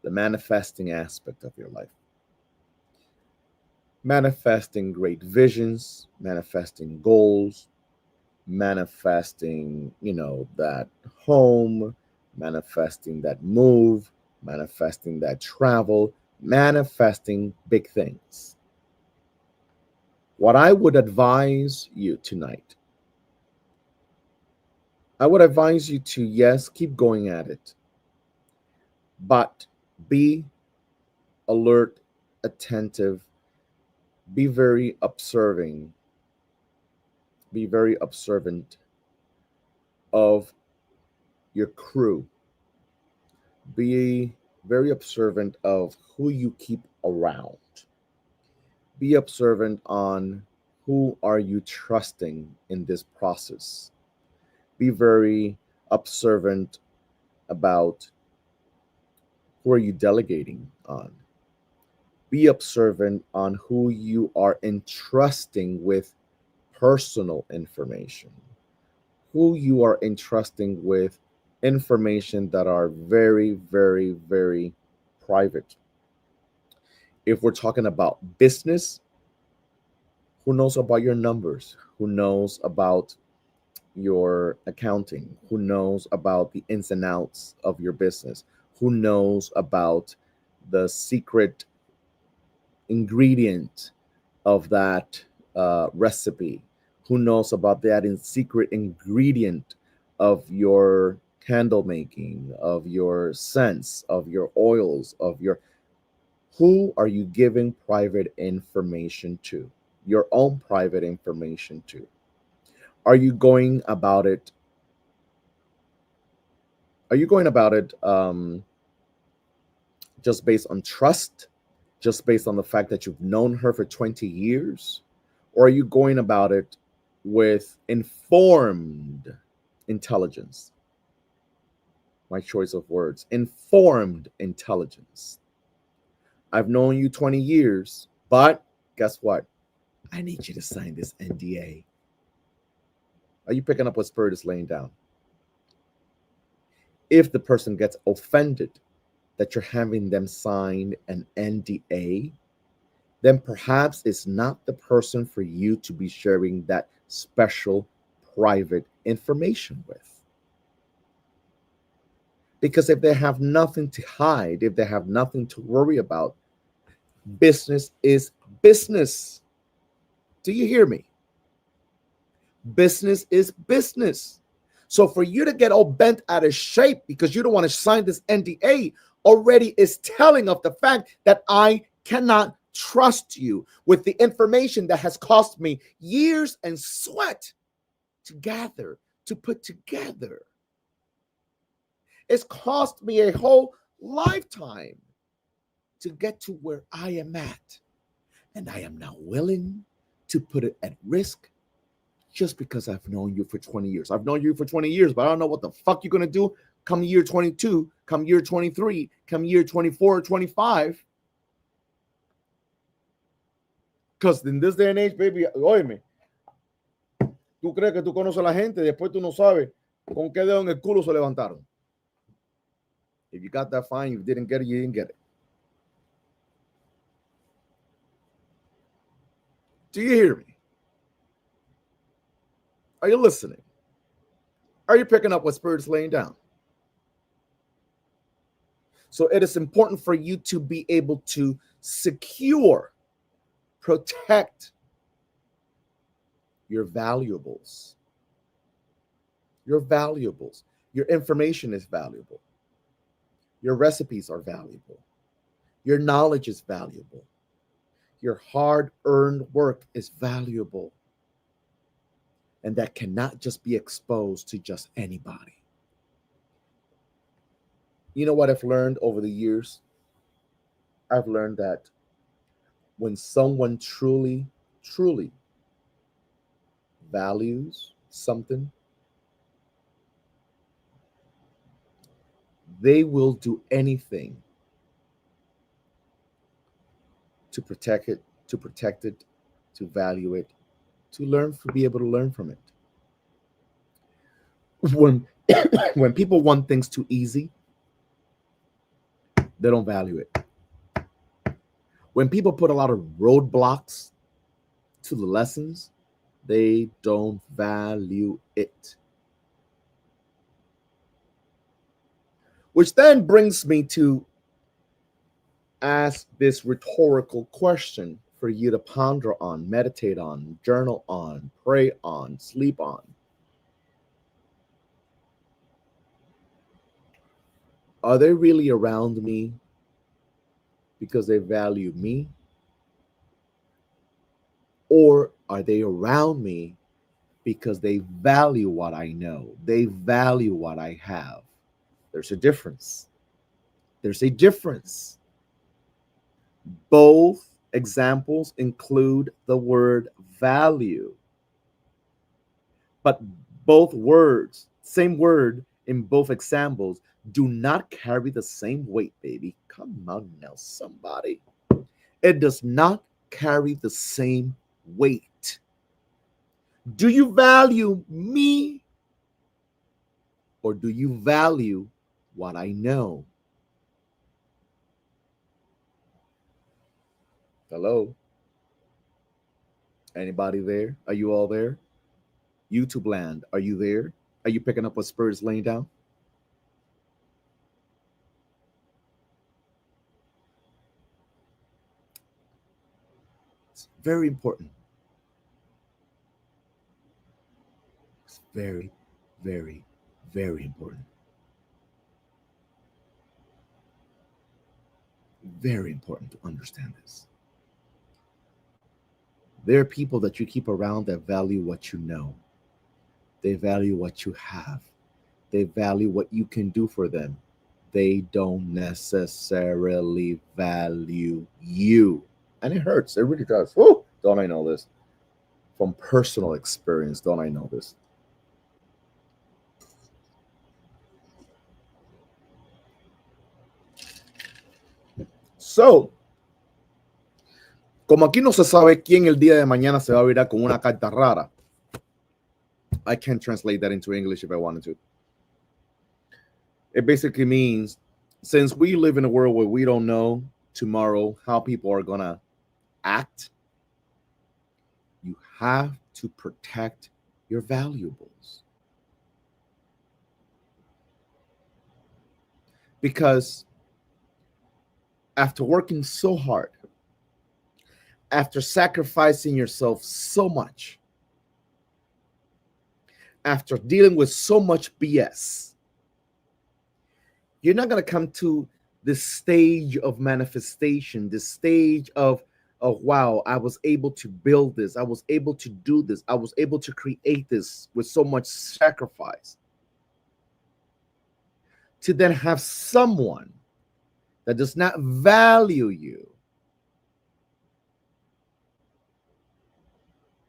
the manifesting aspect of your life, manifesting great visions, manifesting goals, manifesting, that home, manifesting that move, manifesting that travel, manifesting big things. What I would advise you tonight, I would advise you to, yes, keep going at it, but be alert, attentive, be very observing, be very observant of your crew, be very observant of who you keep around, be observant on who are you trusting in this process, be very observant about who are you delegating on, be observant on who you are entrusting with personal information, who you are entrusting with information that are very, very, very private. If we're talking about business, who knows about your numbers? Who knows about your accounting? Who knows about the ins and outs of your business? Who knows about the secret ingredient of that recipe? Who knows about that in secret ingredient of your candle making, of your scents, of your oils, of your, who are you giving private information to? Your own private information to? Are you going about it? Are you going about it just based on trust, just based on the fact that you've known her for 20 years? Or are you going about it with informed intelligence? My choice of words, informed intelligence. I've known you 20 years, but guess what? I need you to sign this NDA. Are you picking up what Spirit is laying down? If the person gets offended that you're having them sign an NDA, then perhaps it's not the person for you to be sharing that special private information with. Because if they have nothing to hide, if they have nothing to worry about, business is business. Do you hear me? Business is business. So for you to get all bent out of shape because you don't want to sign this NDA already is telling of the fact that I cannot trust you with the information that has cost me years and sweat to gather, to put together. It's cost me a whole lifetime to get to where I am at. And I am now willing to put it at risk just because I've known you for 20 years. I've known you for 20 years, but I don't know what the fuck you're going to do come year 22, come year 23, come year 24, 25. Because in this day and age, baby, óyeme, tú crees que tú conoces a la gente, después tú no sabes con qué dedo en el culo se levantaron. If you got that, fine. If you didn't get it, you didn't get it. Do you hear me? Are you listening? Are you picking up what Spirit's laying down? So it is important for you to be able to secure, protect your valuables. Your valuables. Your information is valuable. Your recipes are valuable. Your knowledge is valuable. Your hard-earned work is valuable. And that cannot just be exposed to just anybody. You know what I've learned over the years? I've learned that when someone truly, truly values something, they will do anything to protect it, to value it, to learn, to be able to learn from it. When when people want things too easy, they don't value it. When people put a lot of roadblocks to the lessons, they don't value it. Which then brings me to ask this rhetorical question for you to ponder on, meditate on, journal on, pray on, sleep on. Are they really around me because they value me? Or are they around me because they value what I know? They value what I have. There's a difference. There's a difference. Both examples include the word value. But both words, same word in both examples, do not carry the same weight, baby. Come on now, somebody. It does not carry the same weight. Do you value me, or do you value what I know? Hello? Anybody there? Are you all there? YouTube land, are you there? Are you picking up what Spirit is laying down? It's very important. It's very, very, very important. Very important to understand this. There are people that you keep around that value what you know. They value what you have. They value what you can do for them. They don't necessarily value you. And it hurts. It really does. Woo! Don't I know this? From personal experience, don't I know this? So, como aquí no se sabe quién el día de mañana se va a virar con una carta rara, I can't translate that into English if I wanted to. It basically means, since we live in a world where we don't know tomorrow how people are going to act, you have to protect your valuables. Because after working so hard, after sacrificing yourself so much, after dealing with so much BS, you're not going to come to this stage of manifestation, this stage of wow, I was able to build this, I was able to do this, I was able to create this with so much sacrifice, to then have someone that does not value you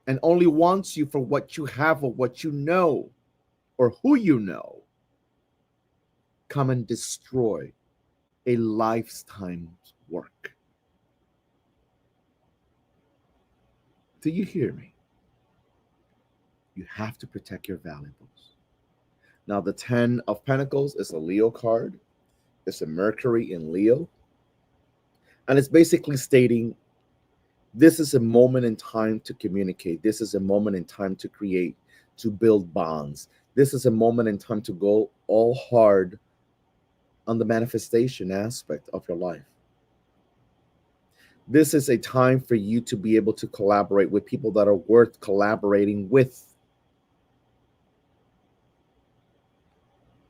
and only wants you for what you have or what you know or who you know, come and destroy a lifetime's work. Do you hear me? You have to protect your valuables. Now, the 10 of Pentacles is a Leo card. It's a Mercury in Leo. And it's basically stating this is a moment in time to communicate. This is a moment in time to create, to build bonds. This is a moment in time to go all hard on the manifestation aspect of your life. This is a time for you to be able to collaborate with people that are worth collaborating with.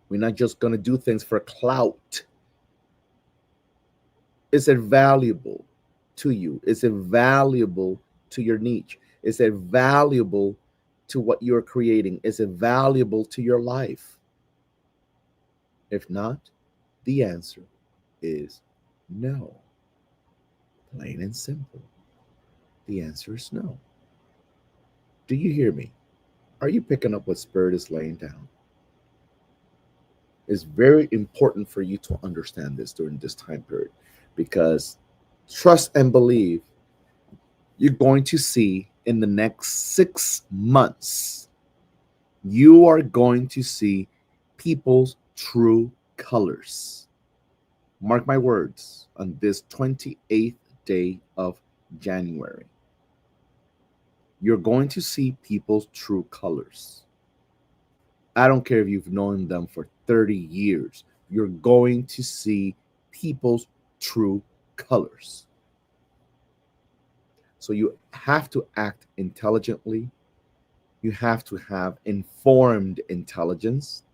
We're not just going to do things for clout. Is it valuable to you? Is it valuable to your niche? Is it valuable to what you're creating? Is it valuable to your life? If not, the answer is no. Plain and simple. The answer is no. Do you hear me? Are you picking up what Spirit is laying down? It's very important for you to understand this during this time period, because trust and believe you're going to see in the next 6 months, you are going to see people's true colors. Mark my words, on this 28th day of January, you're going to see people's true colors. I don't care if you've known them for 30 years, you're going to see people's true colors. So you have to act intelligently. You have to have informed intelligence.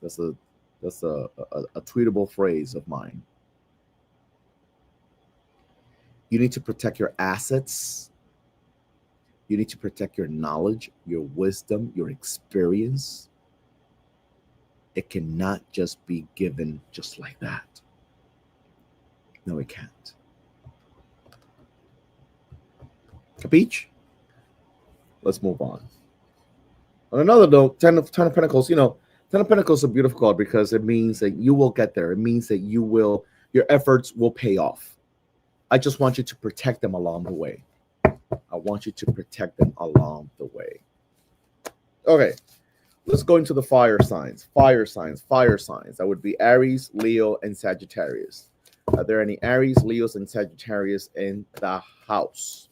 That's a tweetable phrase of mine. You need to protect your assets. You need to protect your knowledge, your wisdom, your experience. It cannot just be given just like that. No, it can't. Capiche? Let's move on. On another note, Ten of Pentacles, Ten of Pentacles is a beautiful card because it means that you will get there. It means that your efforts will pay off. I just want you to protect them along the way. I want you to protect them along the way. Okay, let's go into the fire signs. Fire signs. That would be Aries, Leo, and Sagittarius. Are there any Aries, Leos, and Sagittarius in the house?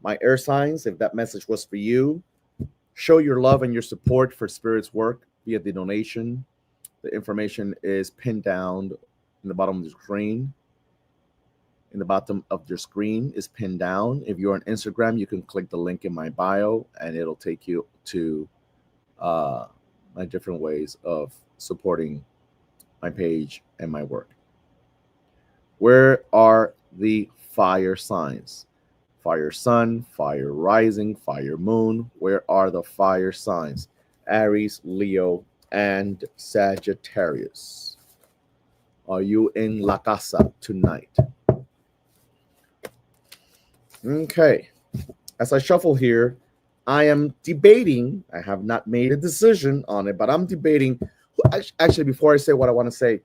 My air signs, if that message was for you, show your love and your support for Spirit's work via the donation. The information is pinned down in the bottom of the screen. In the bottom of your screen is pinned down. If you're on Instagram, you can click the link in my bio and it'll take you to my different ways of supporting my page and my work. Where are the fire signs? Fire sun, fire rising, fire moon. Where are the fire signs? Aries, Leo, and Sagittarius. Are you in La Casa tonight? Okay. As I shuffle here, I am debating. I have not made a decision on it, but I'm debating. Actually, before I say what I want to say,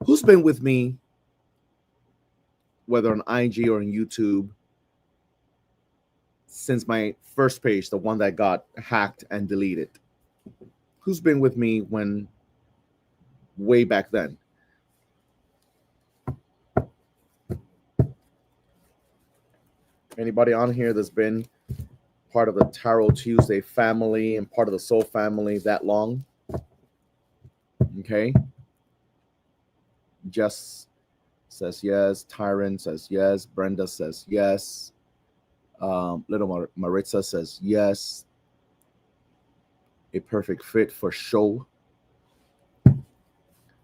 who's been with me, whether on IG or on YouTube, since my first page, the one that got hacked and deleted? Who's been with me when way back then? Anybody on here that's been part of the Tarot Tuesday family and part of the Soul family that long? Okay. Jess says yes. Tyron says yes. Brenda says yes. Little Maritza says yes. A perfect fit for show.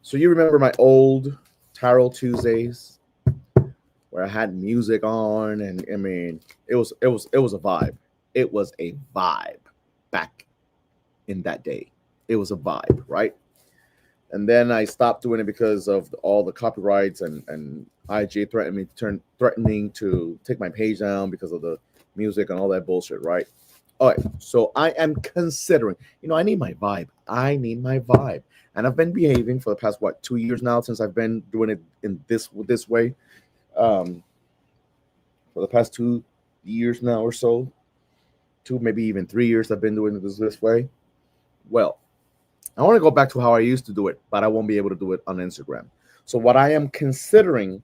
So you remember my old Tarot Tuesdays where I had music on, and I mean, it was a vibe. It was a vibe back in that day. It was a vibe, right? And then I stopped doing it because of all the copyrights and IG threatening to take my page down because of the music and all that bullshit, right? All right, so I am considering, I need my vibe. And I've been behaving for the past, 2 years now since I've been doing it in this way. For the past 2 years now or so, 2, maybe even 3 years, I've been doing it this way. Well, I want to go back to how I used to do it, but I won't be able to do it on Instagram. So what I am considering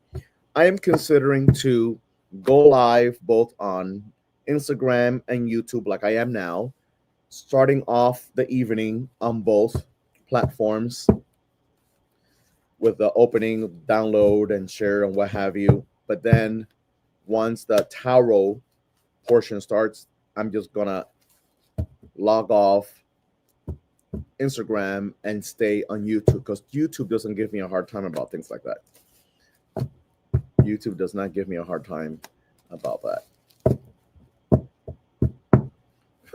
to go live both on Instagram and YouTube like I am now, starting off the evening on both platforms with the opening, download, and share and what have you. But then once the tarot portion starts, I'm just going to log off Instagram and stay on YouTube, because YouTube doesn't give me a hard time about things like that. YouTube does not give me a hard time about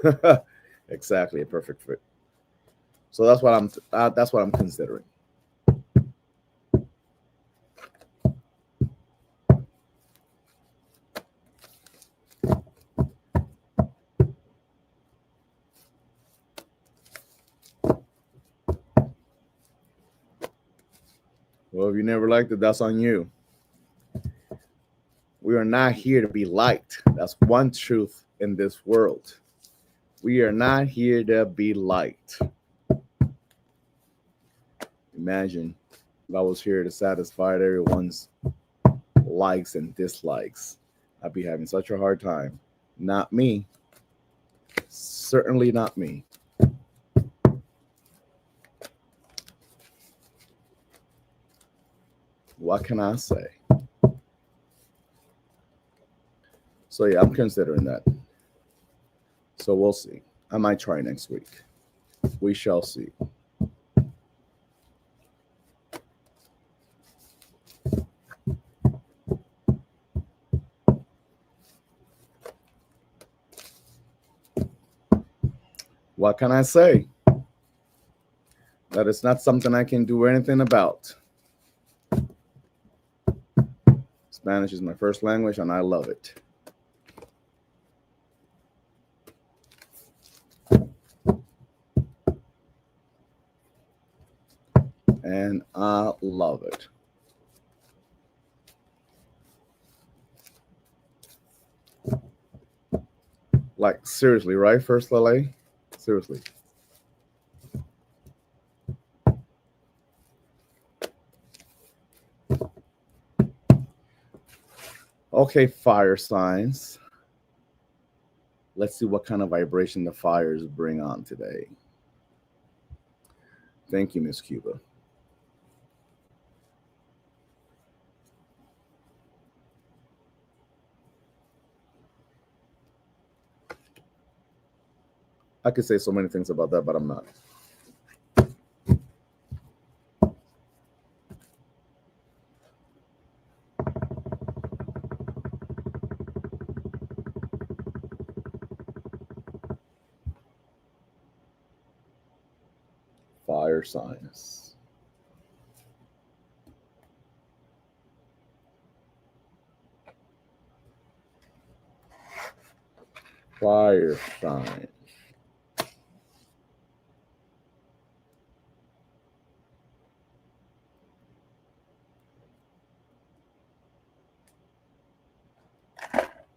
that. Exactly, a perfect fit. So that's what I'm considering. Well, if you never liked it, that's on you. We are not here to be liked. That's one truth in this world. We are not here to be liked. Imagine if I was here to satisfy everyone's likes and dislikes. I'd be having such a hard time. Not me. Certainly not me. What can I say? So yeah, I'm considering that. So we'll see. I might try next week. We shall see. What can I say? That it's not something I can do anything about. Spanish is my first language and I love it. And I love it. Like, seriously, right? First Lele? Seriously. Okay, fire signs. Let's see what kind of vibration the fires bring on today. Thank you, Miss Cuba. I could say so many things about that, but I'm not. Fire signs. Fire signs.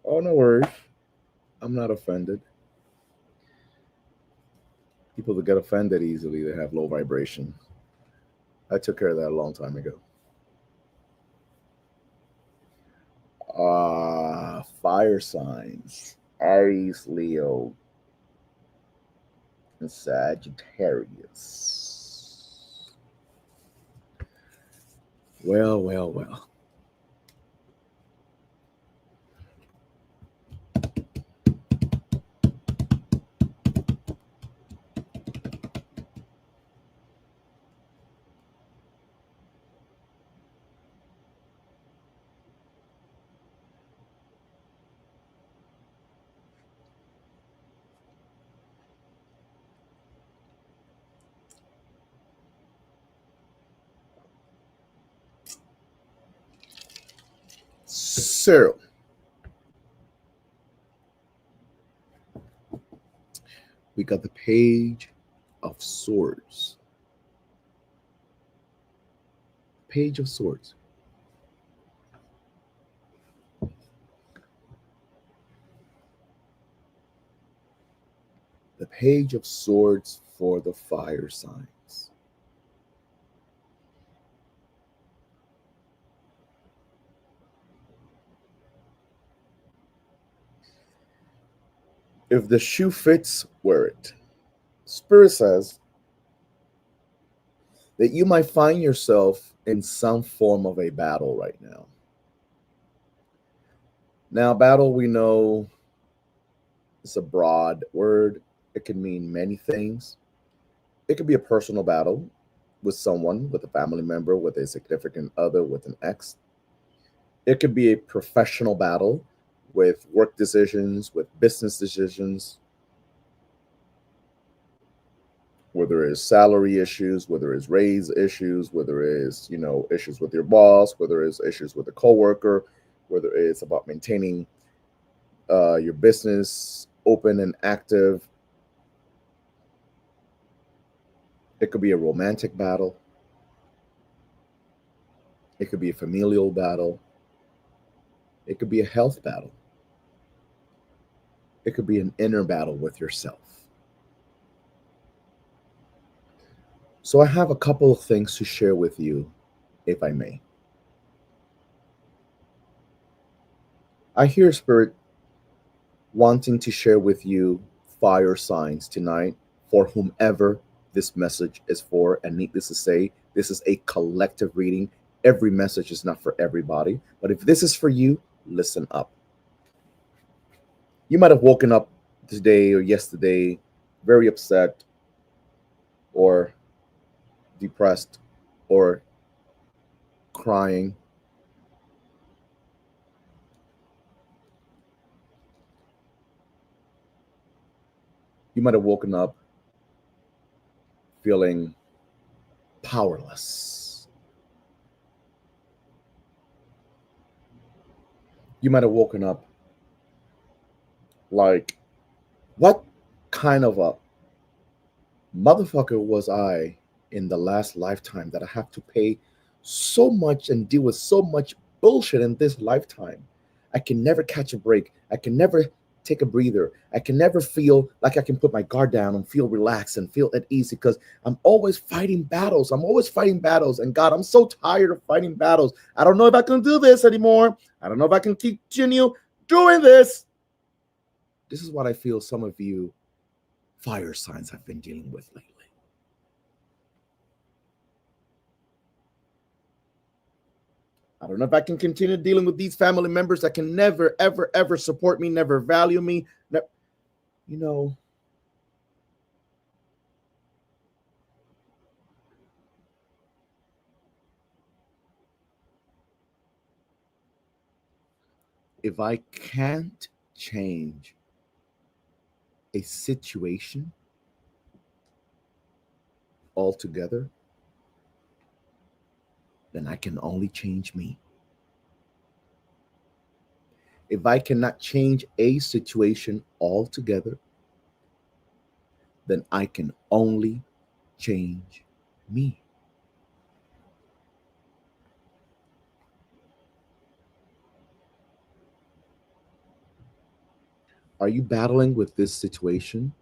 Oh, no worries. I'm not offended. People that get offended easily, they have low vibration. I took care of that a long time ago. Fire signs. Aries, Leo, and Sagittarius. Well, well, well. So, we got the Page of Swords. Page of Swords. The Page of Swords for the fire signs. If the shoe fits, wear it. Spirit says that you might find yourself in some form of a battle right now. Now, battle, we know, it's a broad word. It can mean many things. It could be a personal battle with someone, with a family member, with a significant other, with an ex. It could be a professional battle with work decisions, with business decisions, whether it's salary issues, whether it's raise issues, whether it's, issues with your boss, whether it's issues with a coworker, whether it's about maintaining your business open and active. It could be a romantic battle. It could be a familial battle. It could be a health battle. It could be an inner battle with yourself. So I have a couple of things to share with you, if I may. I hear Spirit wanting to share with you fire signs tonight for whomever this message is for. And needless to say, this is a collective reading. Every message is not for everybody. But if this is for you, listen up. You might have woken up today or yesterday very upset or depressed or crying. You might have woken up feeling powerless. You might have woken up like, what kind of a motherfucker was I in the last lifetime that I have to pay so much and deal with so much bullshit in this lifetime? I can never catch a break. I can never take a breather. I can never feel like I can put my guard down and feel relaxed and feel at ease because I'm always fighting battles. I'm always fighting battles. And God, I'm so tired of fighting battles. I don't know if I can do this anymore. I don't know if I can continue doing this. This is what I feel some of you fire signs have been dealing with lately. I don't know if I can continue dealing with these family members that can never, ever, ever support me, never value me. You know, if I can't change a situation altogether, then I can only change me. If I cannot change a situation altogether, then I can only change me. Are you battling with this situation?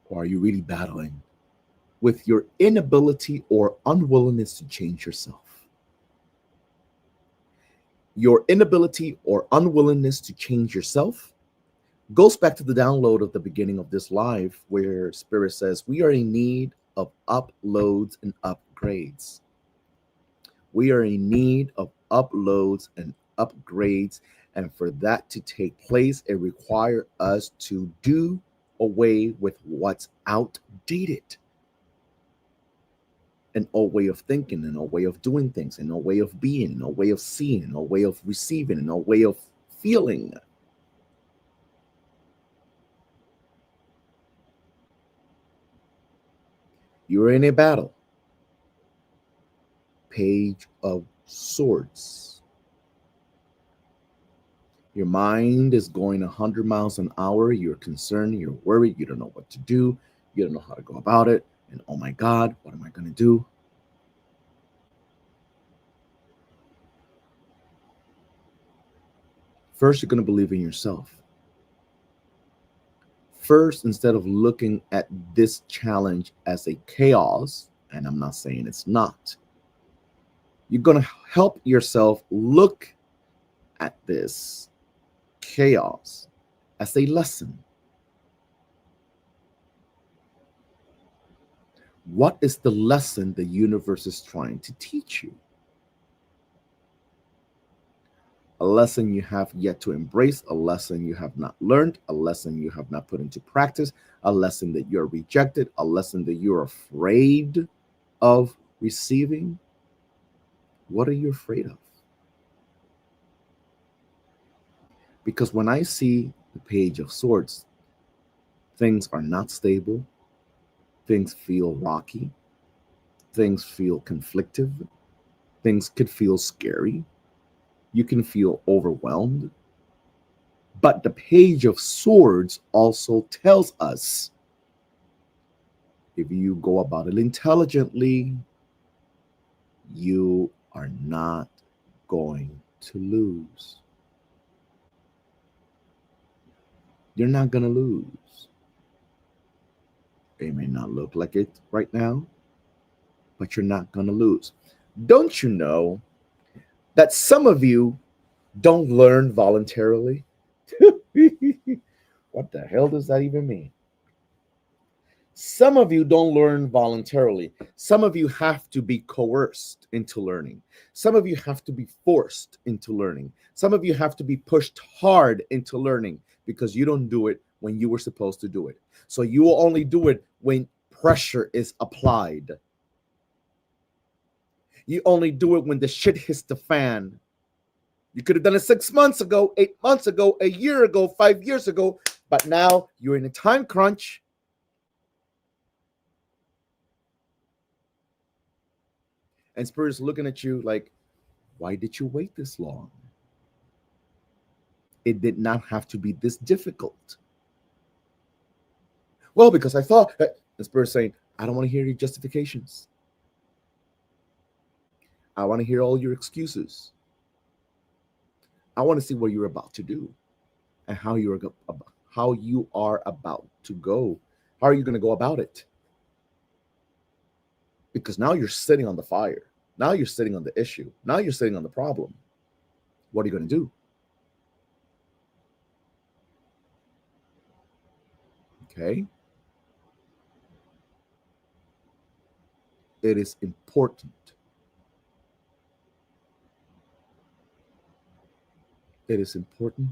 Or are you really battling with your inability or unwillingness to change yourself? Your inability or unwillingness to change yourself goes back to the download of the beginning of this live, where Spirit says we are in need of uploads and upgrades. We are in need of uploads and upgrades. And for that to take place, it requires us to do away with what's outdated. An old way of thinking, an old way of doing things, an old way of being, an old way of seeing, an old way of receiving, an old way of feeling. You're in a battle. Page of Swords. Your mind is going 100 miles an hour. You're concerned, you're worried, you don't know what to do, you don't know how to go about it. And oh my God, what am I going to do? First, you're going to believe in yourself. First, instead of looking at this challenge as a chaos, and I'm not saying it's not, you're going to help yourself look at this chaos as a lesson. What is the lesson the universe is trying to teach you? A lesson you have yet to embrace, a lesson you have not learned, a lesson you have not put into practice, a lesson that you're rejected, a lesson that you're afraid of receiving. What are you afraid of? Because when I see the Page of Swords, things are not stable, things feel rocky, things feel conflictive, things could feel scary, you can feel overwhelmed. But the Page of Swords also tells us, if you go about it intelligently, you are not going to lose. You're not going to lose. It may not look like it right now, but you're not going to lose. Don't you know that some of you don't learn voluntarily? What the hell does that even mean? Some of you don't learn voluntarily. Some of you have to be coerced into learning. Some of you have to be forced into learning. Some of you have to be pushed hard into learning because you don't do it when you were supposed to do it. So you will only do it when pressure is applied. You only do it when the shit hits the fan. You could have done it 6 months ago, 8 months ago, a year ago, 5 years ago, but now you're in a time crunch. And Spirit is looking at you like, why did you wait this long? It did not have to be this difficult. Well, because I thought that the Spirit saying, I don't want to hear your justifications. I want to hear all your excuses. I want to see what you're about to do and how you are about to go. How are you going to go about it? Because now you're sitting on the fire. Now you're sitting on the issue. Now you're sitting on the problem. What are you going to do? Okay. It is important. It is important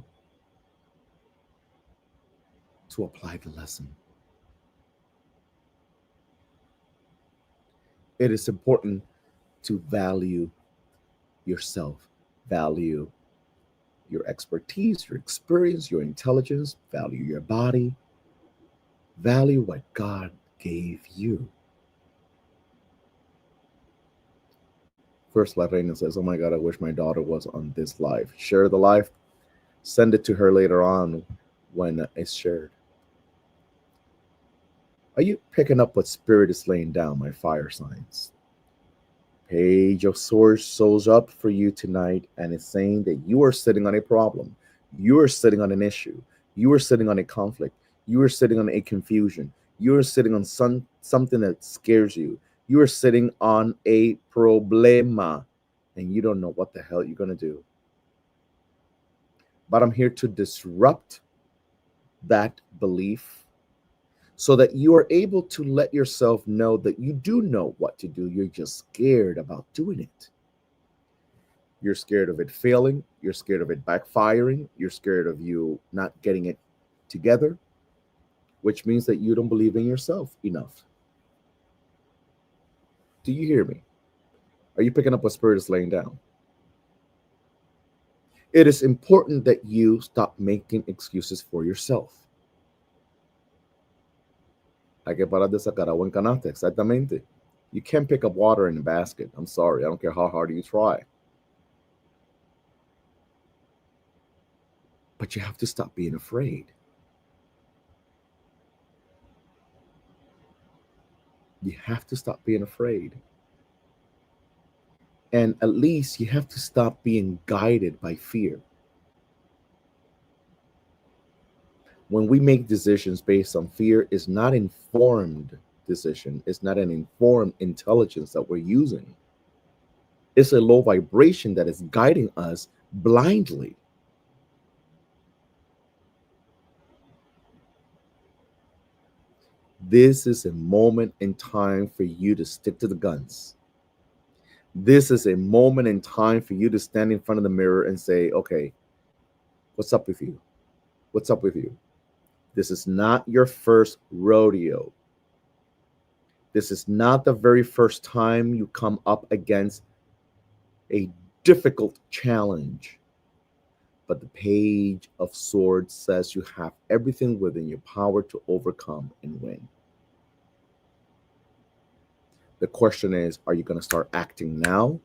to apply the lesson. It is important to value yourself, value your expertise, your experience, your intelligence, value your body, value what God gave you. First, La Reina says, oh my God, I wish my daughter was on this live. Share the live, send it to her later on when it's shared. Are you picking up what Spirit is laying down, my fire signs? Page of Swords shows up for you tonight, and it's saying that you are sitting on a problem. You are sitting on an issue. You are sitting on a conflict. You are sitting on a confusion. You are sitting on something that scares you. You are sitting on a problema, and you don't know what the hell you're going to do. But I'm here to disrupt that belief so that you are able to let yourself know that you do know what to do. You're just scared about doing it. You're scared of it failing. You're scared of it backfiring. You're scared of you not getting it together, which means that you don't believe in yourself enough. Do you hear me? Are you picking up what Spirit is laying down? It is important that you stop making excuses for yourself. Hay que parar de sacar agua en canasta. Exactamente. You can't pick up water in a basket. I'm sorry. I don't care how hard you try. But you have to stop being afraid. You have to stop being afraid. And at least you have to stop being guided by fear. When we make decisions based on fear, it's not informed decision. It's not an informed intelligence that we're using. It's a low vibration that is guiding us blindly. This is a moment in time for you to stick to the guns. This is a moment in time for you to stand in front of the mirror and say, okay, what's up with you? What's up with you? This is not your first rodeo. This is not the very first time you come up against a difficult challenge. But the Page of Swords says you have everything within your power to overcome and win. The question is, are you going to start acting now?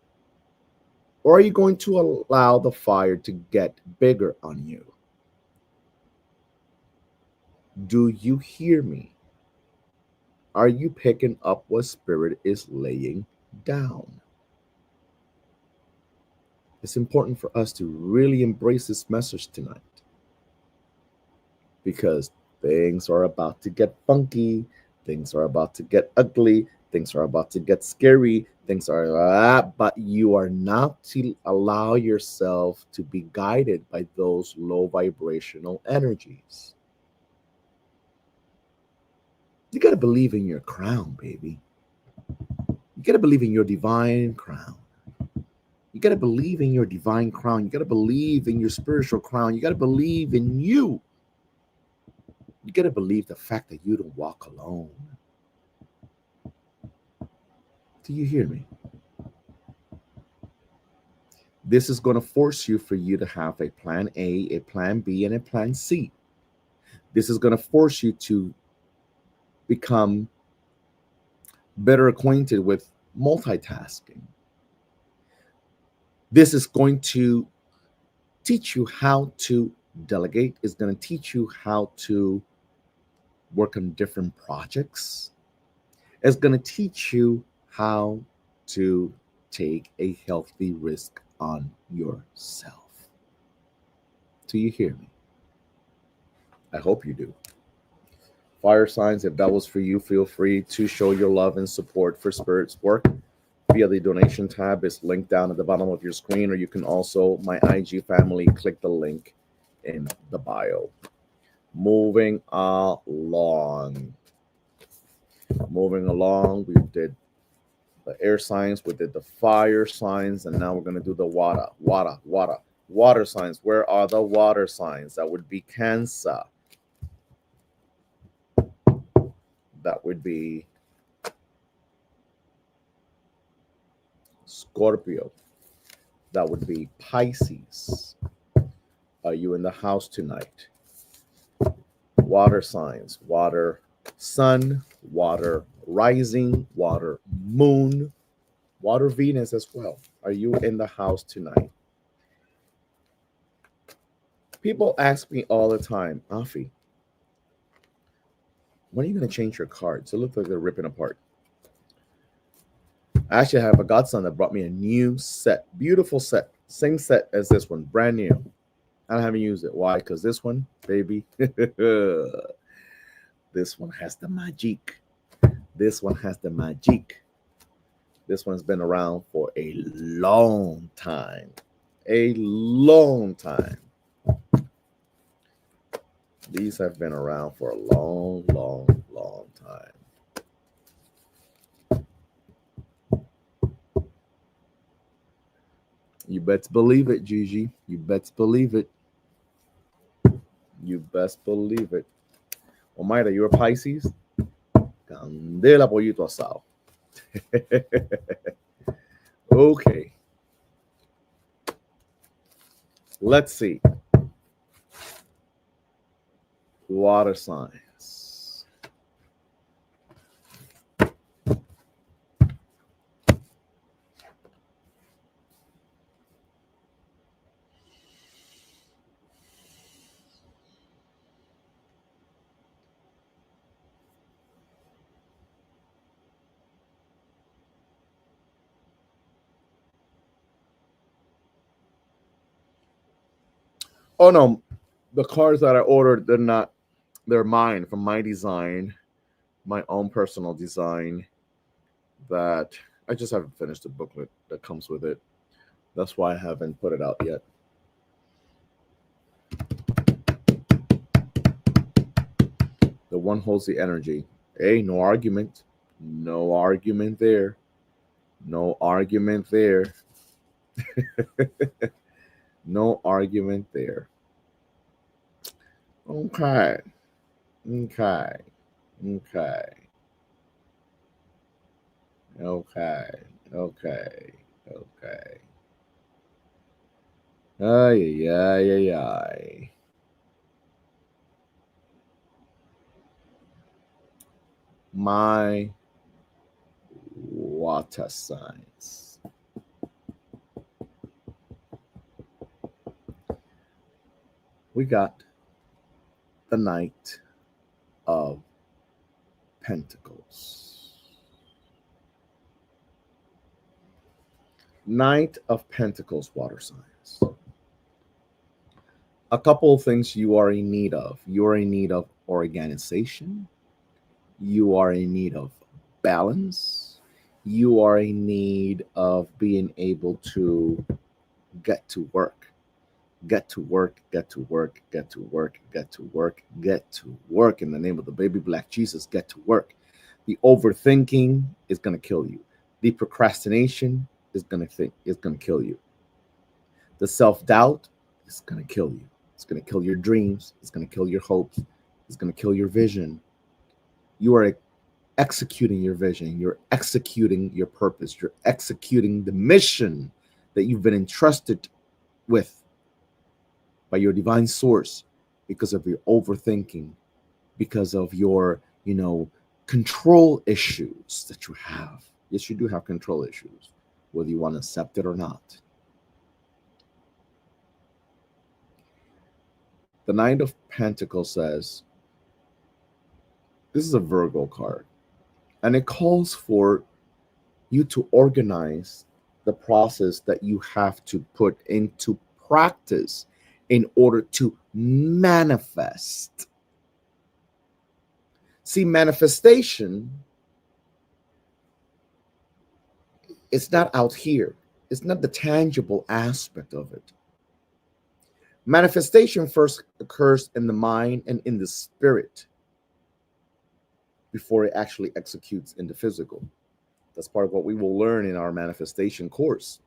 Or are you going to allow the fire to get bigger on you? Do you hear me? Are you picking up what Spirit is laying down? It's important for us to really embrace this message tonight because things are about to get funky, things are about to get ugly, things are about to get scary, things are, but you are not to allow yourself to be guided by those low vibrational energies. You got to believe in your crown, baby. You got to believe in your divine crown. You got to believe in your divine crown. You got to believe in your spiritual crown. You got to believe in you. You got to believe the fact that you don't walk alone. Do you hear me? This is going to force you for you to have a plan A, a plan B, and a plan C. This is going to force you to become better acquainted with multitasking. This is going to teach you how to delegate. It's going to teach you how to work on different projects. It's going to teach you how to take a healthy risk on yourself. Do you hear me? I hope you do. Fire signs, if that was for you, feel free to show your love and support for Spirit's work via the donation tab. It's linked down at the bottom of your screen, or you can also, my IG family, click the link in the bio. Moving along. We did the air signs, we did the fire signs, and now we're going to do the water signs. Where are the water signs? That would be Cancer. That would be Scorpio. That would be Pisces. Are you in the house tonight? Water signs, water sun, water rising, water moon, water Venus as well. Are you in the house tonight? People ask me all the time, Afi, when are you going to change your cards? It looks like they're ripping apart. I actually have a godson that brought me a new set, beautiful set, same set as this one, brand new. I haven't used it. Why? Because this one, baby, this one has the magic. This one has the magic. This one's been around for a long time. A long time. These have been around for a long, long, long time. You best believe it, Gigi. You best believe it. You best believe it. Omaira, you're a Pisces? Candela pollito asado. Okay. Let's see. Water signs. Oh no, the cards that I ordered, they're mine, from my design, my own personal design, that I just haven't finished the booklet that comes with it. That's why I haven't put it out yet. The one holds the energy. Hey, no argument. No argument there. No argument there. No argument there. Okay. Okay. Okay. Okay. Okay. Okay. Ay, ay, ay, ay. My water signs. We got the Knight of Pentacles. Knight of Pentacles, water signs. A couple of things you are in need of. You are in need of organization. You are in need of balance. You are in need of being able to get to work. Get to work, get to work, get to work, get to work, get to work. In the name of the baby black Jesus, get to work. The overthinking is going to kill you. The procrastination is going to kill you. The self-doubt is going to kill you. It's going to kill your dreams. It's going to kill your hopes. It's going to kill your vision. You are executing your vision. You're executing your purpose. You're executing the mission that you've been entrusted with by your divine source because of your overthinking, because of your, control issues that you have. Yes, you do have control issues, whether you want to accept it or not. The Knight of Pentacles says, this is a Virgo card, and it calls for you to organize the process that you have to put into practice in order to manifest. See, manifestation is not out here. It's not the tangible aspect of it. Manifestation first occurs in the mind and in the spirit before it actually executes in the physical. That's part of what we will learn in our manifestation course.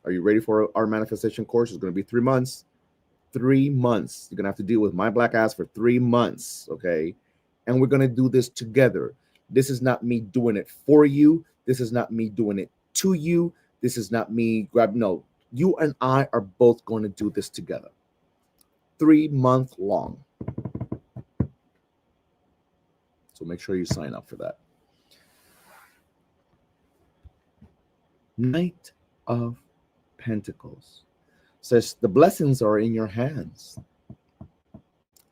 Are you ready for our manifestation course? It's going to be 3 months. 3 months. You're going to have to deal with my black ass for 3 months, okay? And we're going to do this together. This is not me doing it for you. This is not me doing it to you. This is not me no. You and I are both going to do this together. 3 month long. So make sure you sign up for that. Knight of Pentacles says the blessings are in your hands.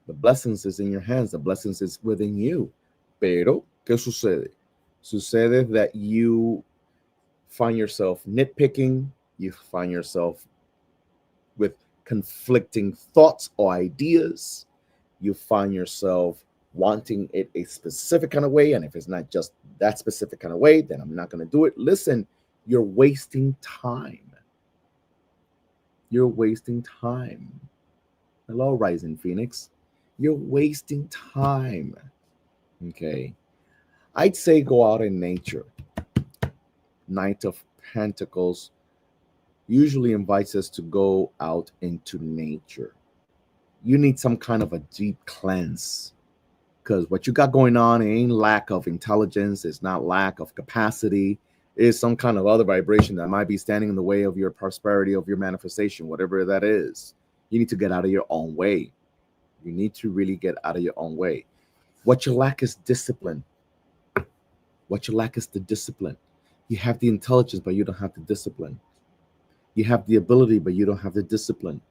The blessings is in your hands. The blessings is within you. Pero, ¿qué sucede? Sucede that you find yourself nitpicking. You find yourself with conflicting thoughts or ideas. You find yourself wanting it a specific kind of way. And if it's not just that specific kind of way, then I'm not going to do it. Listen, you're wasting time. You're wasting time. Hello, Rising Phoenix. You're wasting time. Okay. I'd say go out in nature. Knight of Pentacles usually invites us to go out into nature. You need some kind of a deep cleanse, because what you got going on ain't lack of intelligence. It's not lack of capacity. It's some kind of other vibration that might be standing in the way of your prosperity, of your manifestation, whatever that is. You need to get out of your own way. You need to really get out of your own way. What you lack is discipline. What you lack is the discipline. You have the intelligence, but you don't have the discipline. You have the ability, but you don't have the discipline.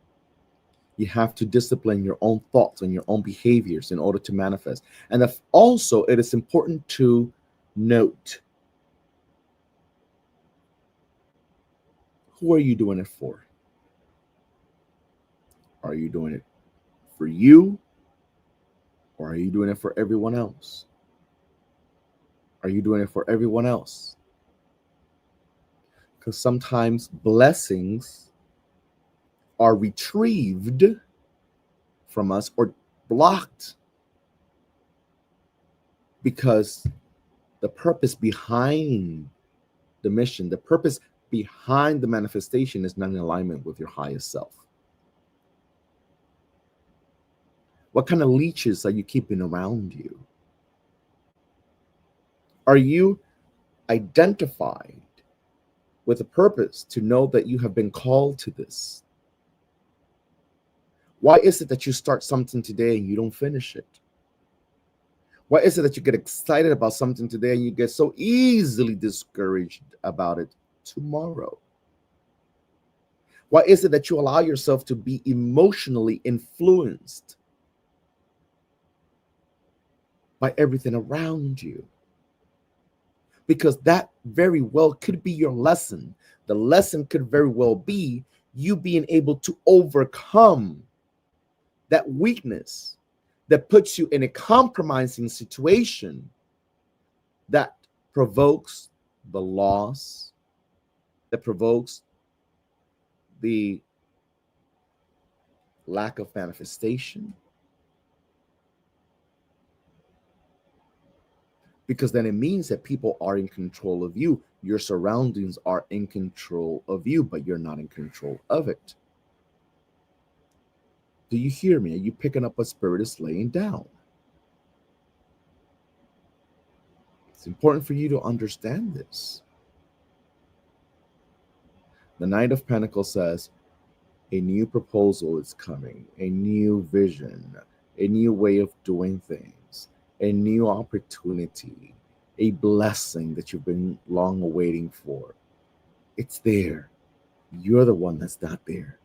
You have to discipline your own thoughts and your own behaviors in order to manifest. And also, it is important to note, who are you doing it for? Are you doing it for you, or are you doing it for everyone else? Are you doing it for everyone else? Because sometimes blessings are retrieved from us or blocked because the purpose behind the mission, the purpose behind the manifestation is not in alignment with your highest self. What kind of leeches are you keeping around you? Are you identified with a purpose to know that you have been called to this? Why is it that you start something today and you don't finish it? Why is it that you get excited about something today and you get so easily discouraged about it tomorrow? Why is it that you allow yourself to be emotionally influenced by everything around you? because that very well could be your lesson. The lesson could very well be you being able to overcome that weakness that puts you in a compromising situation that provokes the loss, that provokes the lack of manifestation. Because then it means that people are in control of you. Your surroundings are in control of you, but you're not in control of it. Do you hear me? Are you picking up what Spirit is laying down? It's important for you to understand this. The Knight of Pentacles says, a new proposal is coming, a new vision, a new way of doing things, a new opportunity, a blessing that you've been long awaiting for. It's there. You're the one that's not there.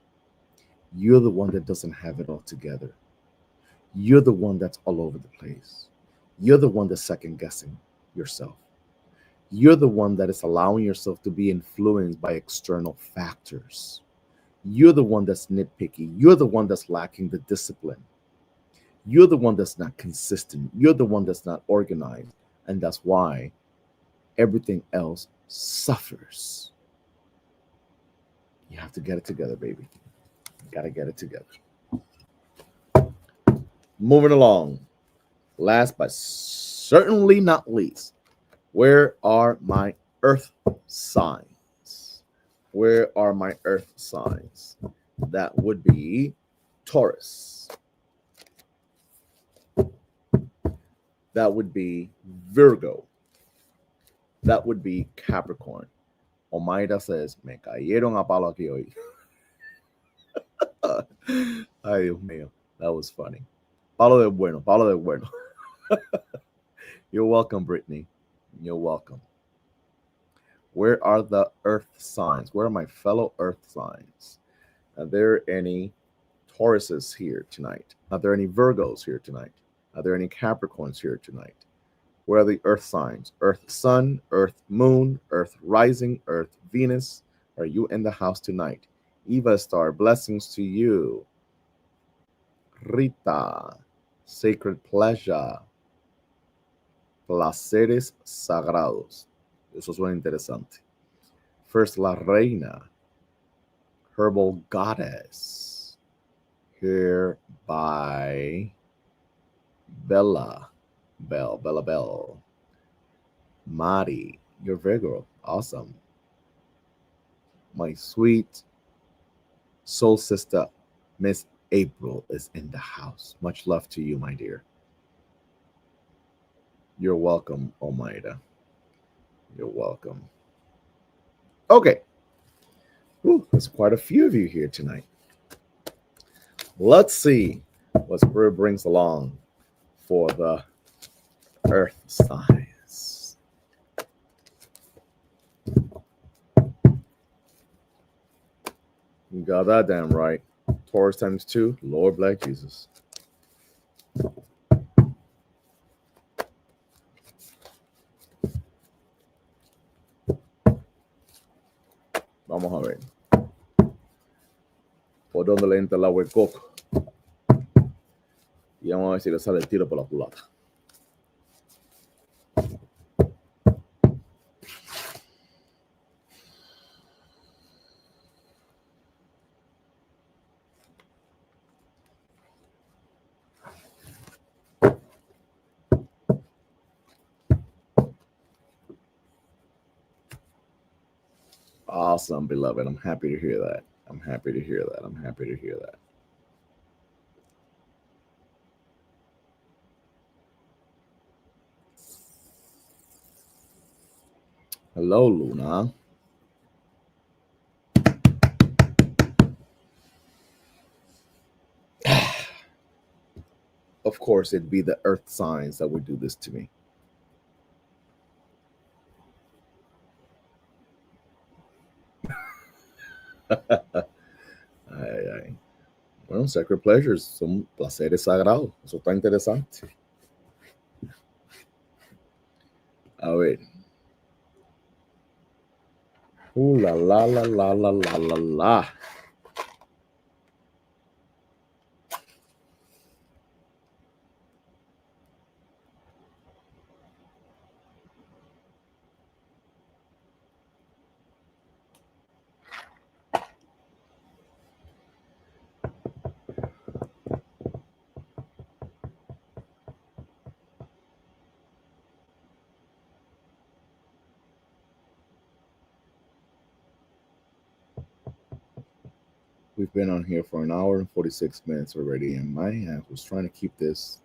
You're the one that doesn't have it all together. You're the one that's all over the place. You're the one that's second guessing yourself. You're the one that is allowing yourself to be influenced by external factors. You're the one that's nitpicky. You're the one that's lacking the discipline. You're the one that's not consistent. You're the one that's not organized. And that's why everything else suffers. You have to get it together, baby. You got to get it together. Moving along. Last but certainly not least, where are my earth signs? Where are my earth signs? That would be Taurus. That would be Virgo. That would be Capricorn. Omaida says, me cayeron a palo aquí hoy. Ay, Dios mío. That was funny. Palo de bueno, palo de bueno. You're welcome, Brittany. You're welcome. Where are the earth signs? Where are my fellow earth signs? Are there any Tauruses here tonight? Are there any Virgos here tonight? Are there any Capricorns here tonight? Where are the earth signs? Earth sun, earth moon, earth rising, earth Venus. Are you in the house tonight? Eva Star, blessings to you. Rita, sacred pleasure. Placeres sagrados. Eso suena interesante. First La Reina, herbal goddess. Here by Bella. Bell. Mari, you're Virgo. Awesome. My sweet soul sister, Miss April, is in the house. Much love to you, my dear. You're welcome, Omaida. You're welcome. Okay. Ooh, there's quite a few of you here tonight. Let's see what Spirit brings along for the earth signs. You got that damn right. Taurus times 2, Lord Black Jesus. Vamos a ver. ¿Por dónde le entra el agua el coco? Y vamos a ver si le sale el tiro por la culata. Awesome, beloved. I'm happy to hear that. I'm happy to hear that. I'm happy to hear that. Hello, Luna. Of course, it'd be the earth signs that would do this to me. Bueno, sacred pleasures son placeres sagrados. Eso está interesante. A ver. Ooh la la la la la la la la. We've been on here for an hour and 46 minutes already, and I was trying to keep this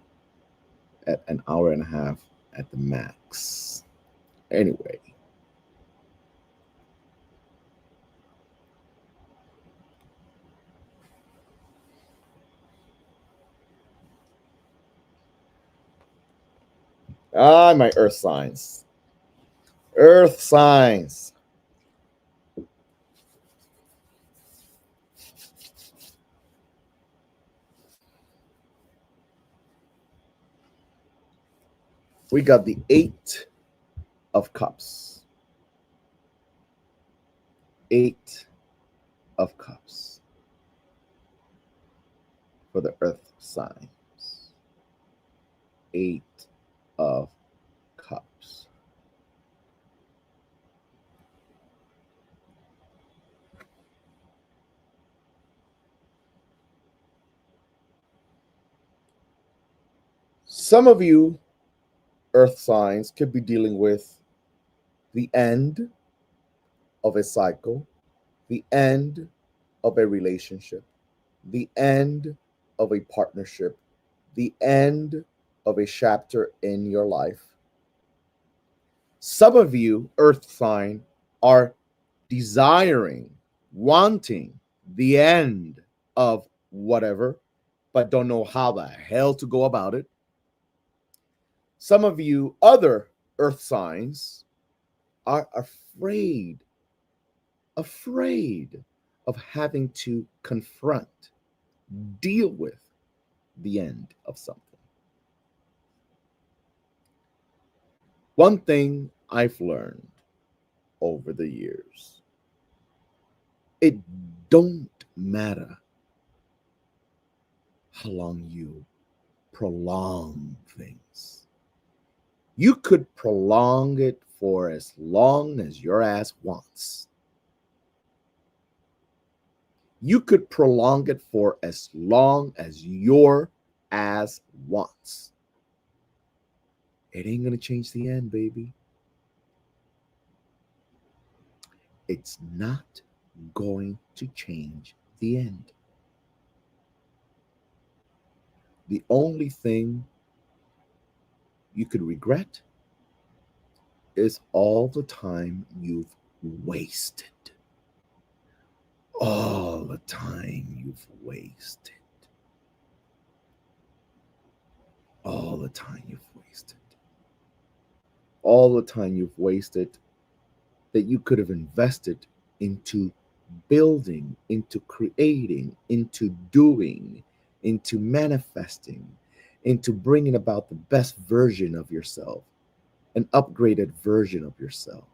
at an hour and a half at the max. Anyway, my earth signs. Earth signs. We got the 8 of Cups. 8 of Cups for the earth signs. 8 of Cups. Some of you earth signs could be dealing with the end of a cycle, the end of a relationship, the end of a partnership, the end of a chapter in your life. Some of you, earth sign, are desiring, wanting the end of whatever, but don't know how the hell to go about it. Some of you, other earth signs, are afraid of having to confront, deal with the end of something. One thing I've learned over the years, it don't matter how long you prolong things. You could prolong it for as long as your ass wants. You could prolong it for as long as your ass wants. It ain't gonna change the end, baby. It's not going to change the end. The only thing you could regret is all the time you've wasted. All the time you've wasted. All the time you've wasted. All the time you've wasted that you could have invested into building, into creating, into doing, into manifesting, into bringing about the best version of yourself, an upgraded version of yourself.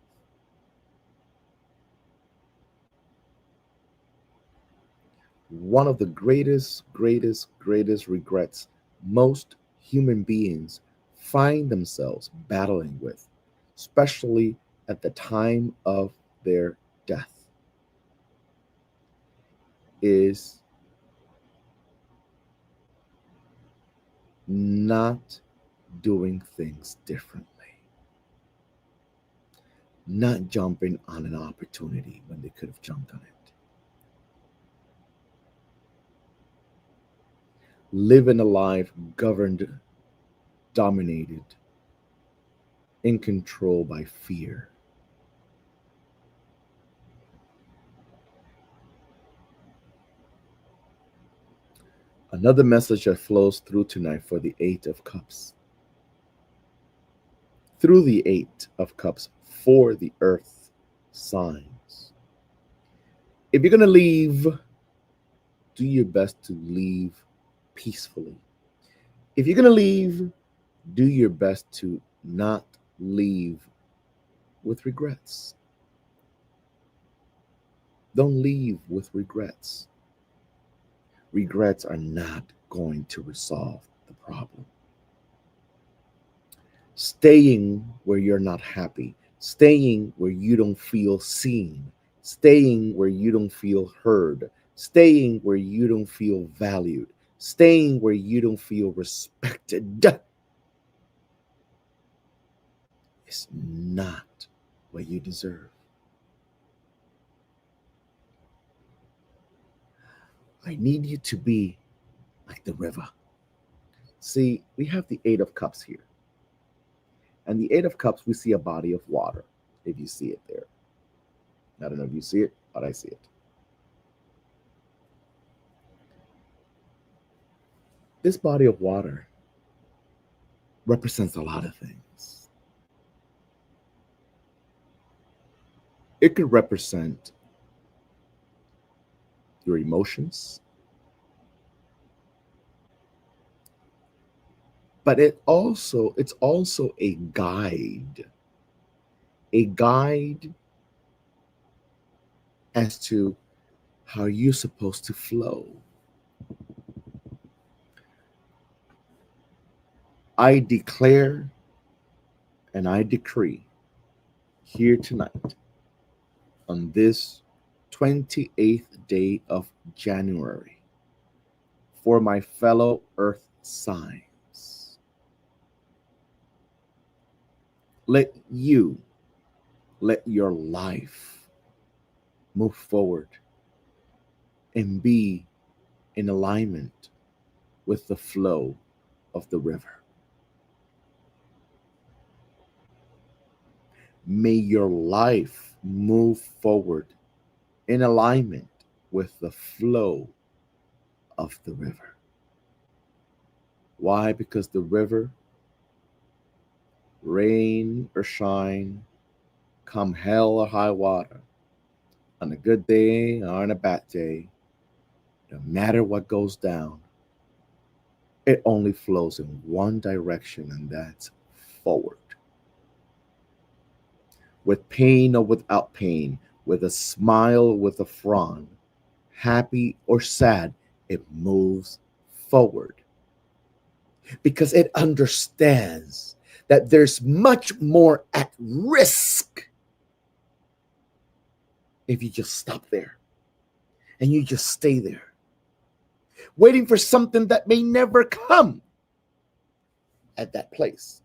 One of the greatest regrets most human beings find themselves battling with, especially at the time of their death, is not doing things differently, not jumping on an opportunity when they could have jumped on it, living a life governed, dominated, in control by fear. Another message that flows through tonight for the 8 of Cups. Through the 8 of Cups for the earth signs. If you're going to leave, do your best to leave peacefully. If you're going to leave, do your best to not leave with regrets. Don't leave with regrets. Regrets are not going to resolve the problem. Staying where you're not happy, staying where you don't feel seen, staying where you don't feel heard, staying where you don't feel valued, staying where you don't feel respected is not what you deserve. I need you to be like the river. See, we have the Eight of Cups here. And the Eight of Cups, we see a body of water, if you see it there. I don't know if you see it, but I see it. This body of water represents a lot of things. It could represent your emotions, but it's also a guide as to how you're supposed to flow. I declare and I decree here tonight on this 28th day of January for my fellow earth signs. Let your life move forward and be in alignment with the flow of the river. May your life move forward in alignment with the flow of the river. Why? Because the river, rain or shine, come hell or high water, on a good day or on a bad day, no matter what goes down, it only flows in one direction, and that's forward. With pain or without pain, with a smile, with a frown, happy or sad, it moves forward. Because it understands that there's much more at risk if you just stop there and you just stay there, waiting for something that may never come at that place.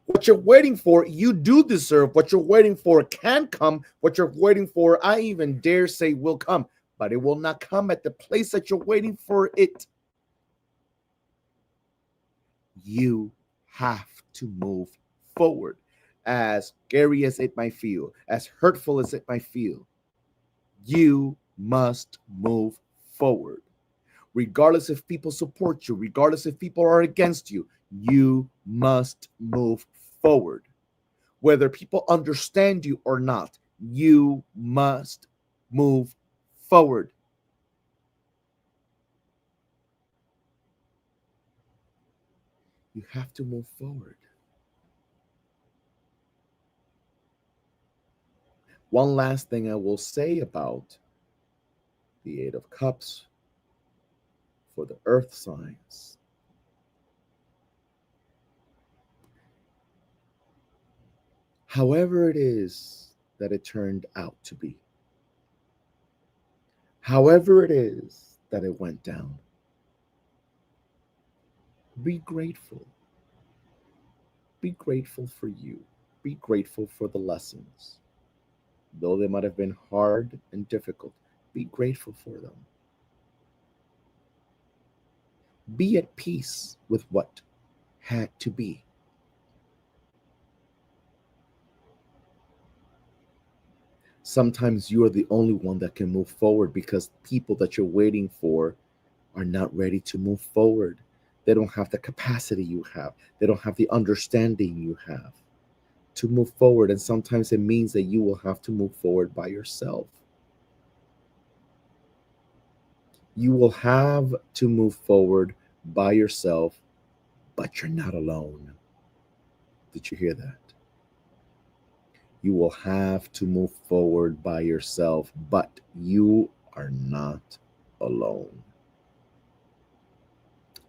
What you're waiting for, you do deserve. What you're waiting for can come. What you're waiting for, I even dare say, will come. But it will not come at the place that you're waiting for it. You have to move forward. As scary as it might feel, as hurtful as it might feel, you must move forward. Regardless if people support you, regardless if people are against you, you must move forward. Whether people understand you or not, you must move forward. You have to move forward. One last thing I will say about the Eight of Cups for the earth signs. However it is that it turned out to be, however it is that it went down, be grateful. Be grateful for you. Be grateful for the lessons. Though they might have been hard and difficult, be grateful for them. Be at peace with what had to be. Sometimes you are the only one that can move forward because people that you're waiting for are not ready to move forward. They don't have the capacity you have. They don't have the understanding you have to move forward. And sometimes it means that you will have to move forward by yourself. You will have to move forward by yourself, but you're not alone. Did you hear that? You will have to move forward by yourself, but you are not alone.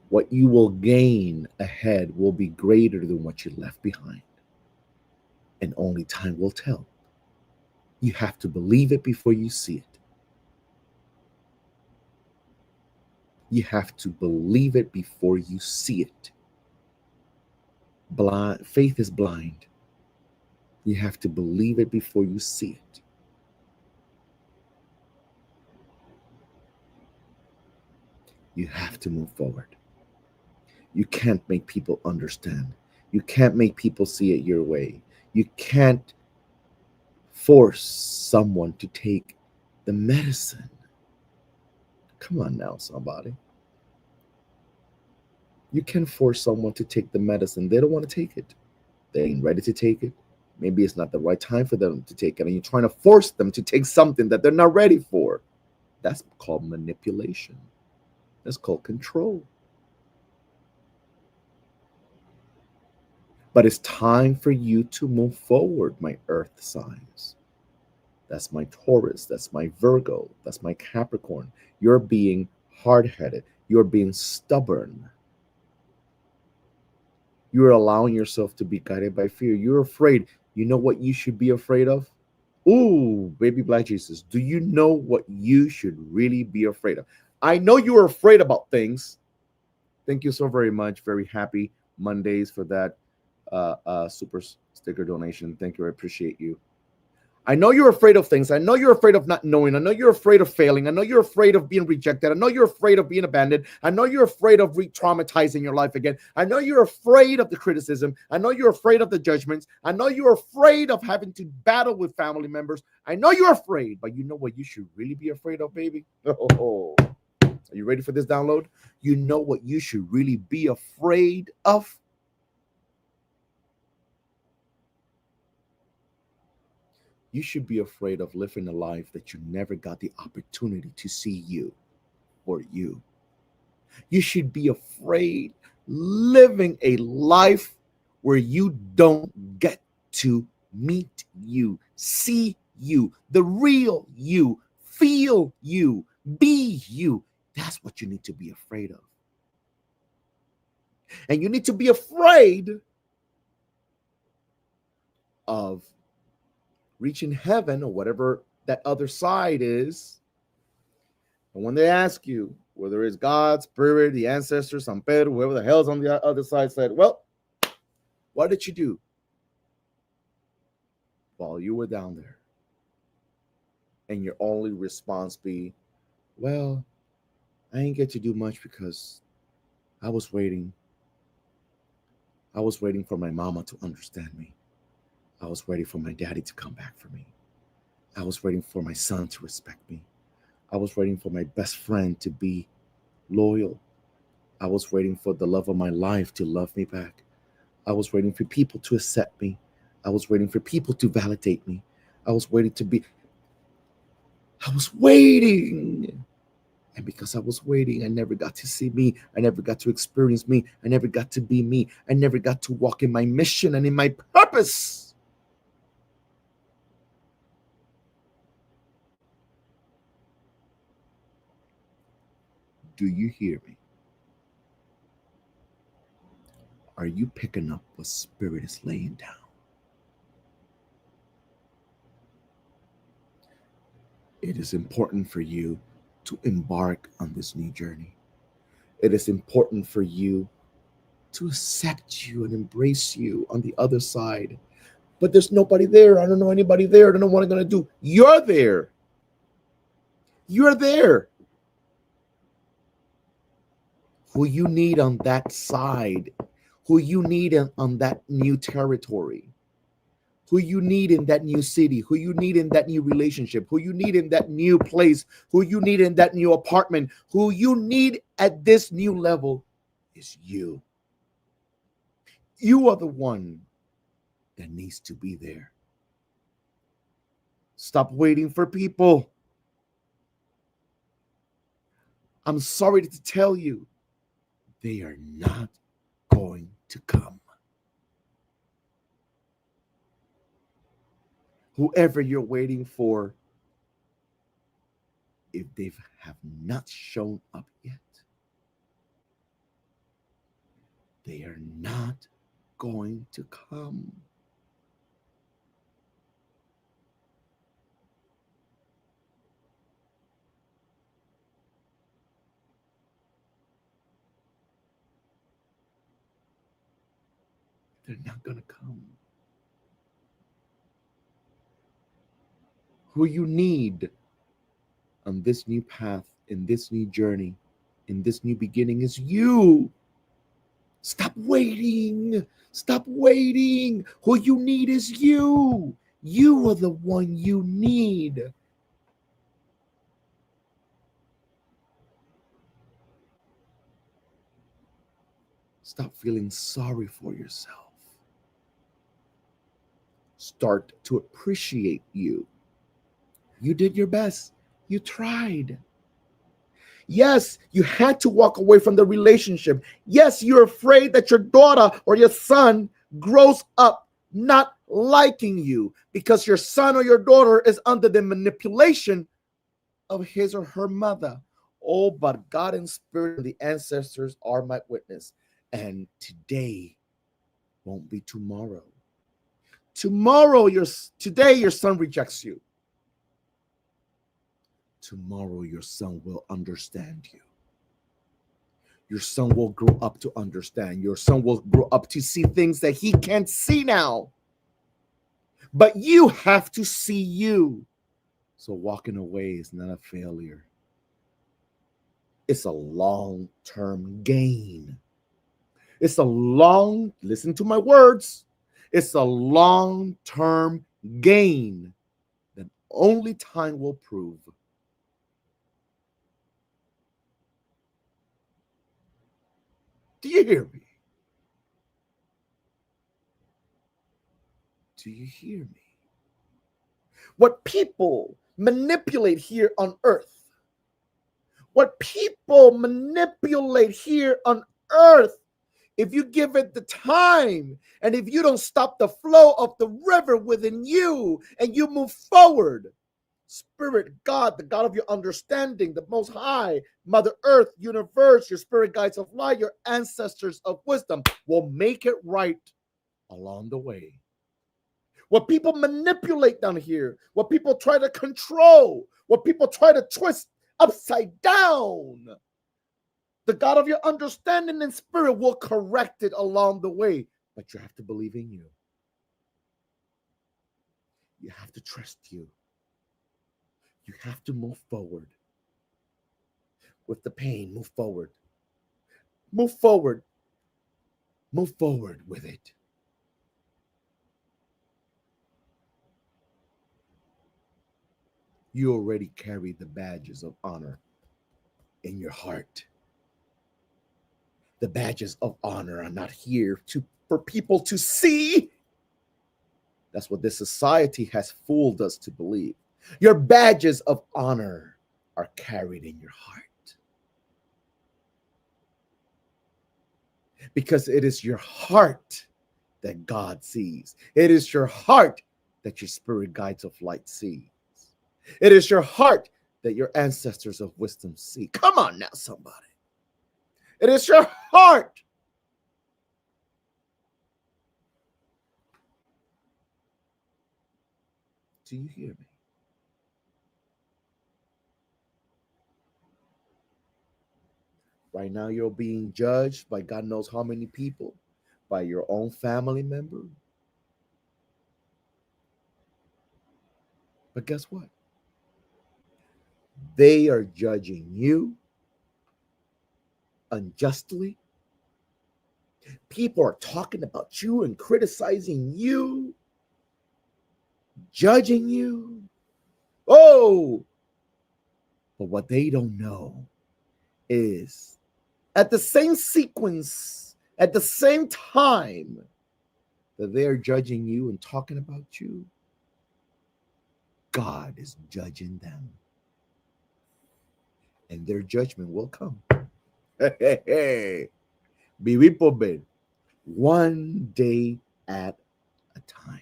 What you will gain ahead will be greater than what you left behind, and only time will tell. You have to believe it before you see it. You have to believe it before you see it. Faith is blind. You have to believe it before you see it. You have to move forward. You can't make people understand. You can't make people see it your way. You can't force someone to take the medicine. Come on now, somebody. You can force someone to take the medicine. They don't want to take it. They ain't ready to take it. Maybe it's not the right time for them to take it, and you're trying to force them to take something that they're not ready for. That's called manipulation. That's called control. But it's time for you to move forward, my earth signs. That's my Taurus. That's my Virgo. That's my Capricorn. You're being hard-headed. You're being stubborn. You're allowing yourself to be guided by fear. You're afraid. You know what you should be afraid of? Ooh, baby black Jesus. Do you know what you should really be afraid of? I know you're afraid about things. Thank you so very much. Very happy Mondays for that super sticker donation. Thank you. I appreciate you. I know you're afraid of things. I know you're afraid of not knowing. I know you're afraid of failing. I know you're afraid of being rejected. I know you're afraid of being abandoned. I know you're afraid of re-traumatizing your life again. I know you're afraid of the criticism. I know you're afraid of the judgments. I know you're afraid of having to battle with family members. I know you're afraid, but you know what you should really be afraid of, baby? Oh, are you ready for this download? You know what you should really be afraid of? You should be afraid of living a life that you never got the opportunity to see you or you. You should be afraid living a life where you don't get to meet you, see you, the real you, feel you, be you. That's what you need to be afraid of. And you need to be afraid of reaching heaven or whatever that other side is. And when they ask you whether it's God, Spirit, the ancestors, San Pedro, whoever the hell's on the other side said, well, what did you do while you were down there? And your only response be, well, I didn't get to do much because I was waiting. I was waiting for my mama to understand me. I was waiting for my daddy to come back for me. I was waiting for my son to respect me. I was waiting for my best friend to be loyal. I was waiting for the love of my life to love me back. I was waiting for people to accept me. I was waiting for people to validate me. I was waiting. And because I was waiting, I never got to see me. I never got to experience me. I never got to be me. I never got to walk in my mission and in my purpose. Do you hear me? Are you picking up what Spirit is laying down? It is important for you to embark on this new journey. It is important for you to accept you and embrace you on the other side. But there's nobody there. I don't know anybody there. I don't know what I'm going to do. You're there. You're there. Who you need on that side, who you need on that new territory, who you need in that new city, who you need in that new relationship, who you need in that new place, who you need in that new apartment, who you need at this new level is you. You are the one that needs to be there. Stop waiting for people. I'm sorry to tell you, they are not going to come. whoever you're waiting for, if they have not shown up yet, they are not going to come. They're not going to come. Who you need on this new path, in this new journey, in this new beginning is you. Stop waiting. Stop waiting. Who you need is you. You are the one you need. Stop feeling sorry for yourself. Start to appreciate you. You did your best. You tried. Yes, you had to walk away from the relationship. Yes, you're afraid that your daughter or your son grows up not liking you because your son or your daughter is under the manipulation of his or her mother. Oh, but God and Spirit and the ancestors are my witness. And today won't be tomorrow. Today your son rejects you. Tomorrow your son will understand you. Your son will grow up to understand. Your son will grow up to see things that he can't see now. But you have to see you. So walking away is not a failure. It's a long-term gain. Listen to my words. It's a long-term gain that only time will prove. Do you hear me? Do you hear me? What people manipulate here on earth, if you give it the time and if you don't stop the flow of the river within you and you move forward, Spirit, God, the God of your understanding, the Most High, Mother Earth, universe, your spirit guides of light, your ancestors of wisdom will make it right along the way. What people manipulate down here, what people try to control, what people try to twist upside down, the God of your understanding and spirit will correct it along the way. But you have to believe in you. You have to trust you. You have to move forward. With the pain, move forward. Move forward. Move forward with it. You already carry the badges of honor in your heart. The badges of honor are not here for people to see. That's what this society has fooled us to believe. Your badges of honor are carried in your heart. Because it is your heart that God sees. It is your heart that your spirit guides of light sees. It is your heart that your ancestors of wisdom see. Come on now, somebody. It is your heart. Do you hear me? Right now, you're being judged by God knows how many people, by your own family member. But guess what? They are judging you unjustly. People are talking about you and criticizing you, judging you. Oh, but what they don't know is at the same sequence, at the same time that they're judging you and talking about you, God is judging them. And their judgment will come. Vivir por ver. One day at a time.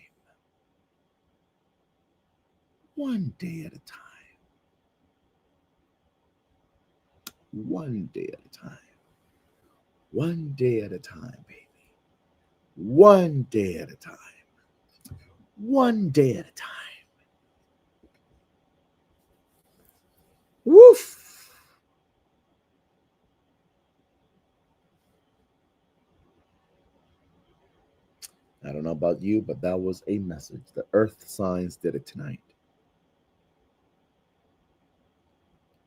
one day at a time. One day at a time. One day at a time, baby. One day at a time. One day at a time. Woof. I don't know about you, but that was a message. The earth signs did it tonight.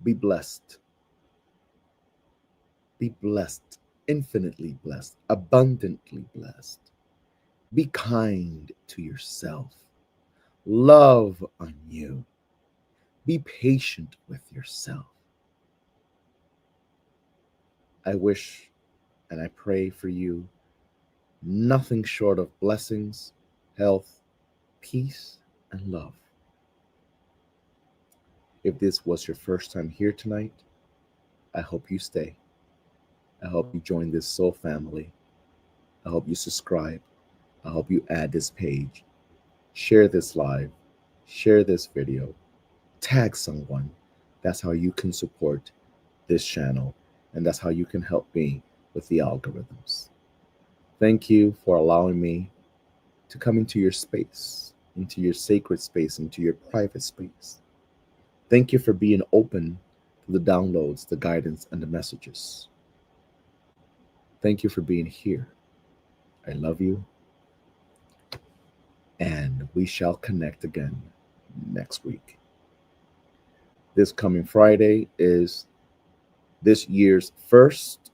Be blessed. Be blessed. Infinitely blessed. Abundantly blessed. Be kind to yourself. Love on you. Be patient with yourself. I wish and I pray for you nothing short of blessings, health, peace, and love. If this was your first time here tonight, I hope you stay. I hope you join this soul family. I hope you subscribe. I hope you add this page. Share this live. Share this video. Tag someone. That's how you can support this channel. And that's how you can help me with the algorithms. Thank you for allowing me to come into your space, into your sacred space, into your private space. Thank you for being open to the downloads, the guidance, and the messages. Thank you for being here. I love you. And we shall connect again next week. This coming Friday is this year's first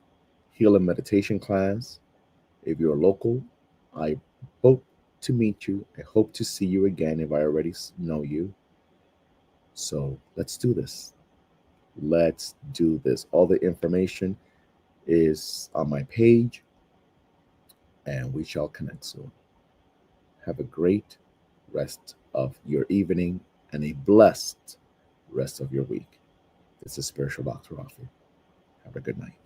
healing meditation class. If you're local, I hope to meet you. I hope to see you again if I already know you. So let's do this. Let's do this. All the information is on my page, and we shall connect soon. Have a great rest of your evening and a blessed rest of your week. This is Spiritual Dr. Rafi. Have a good night.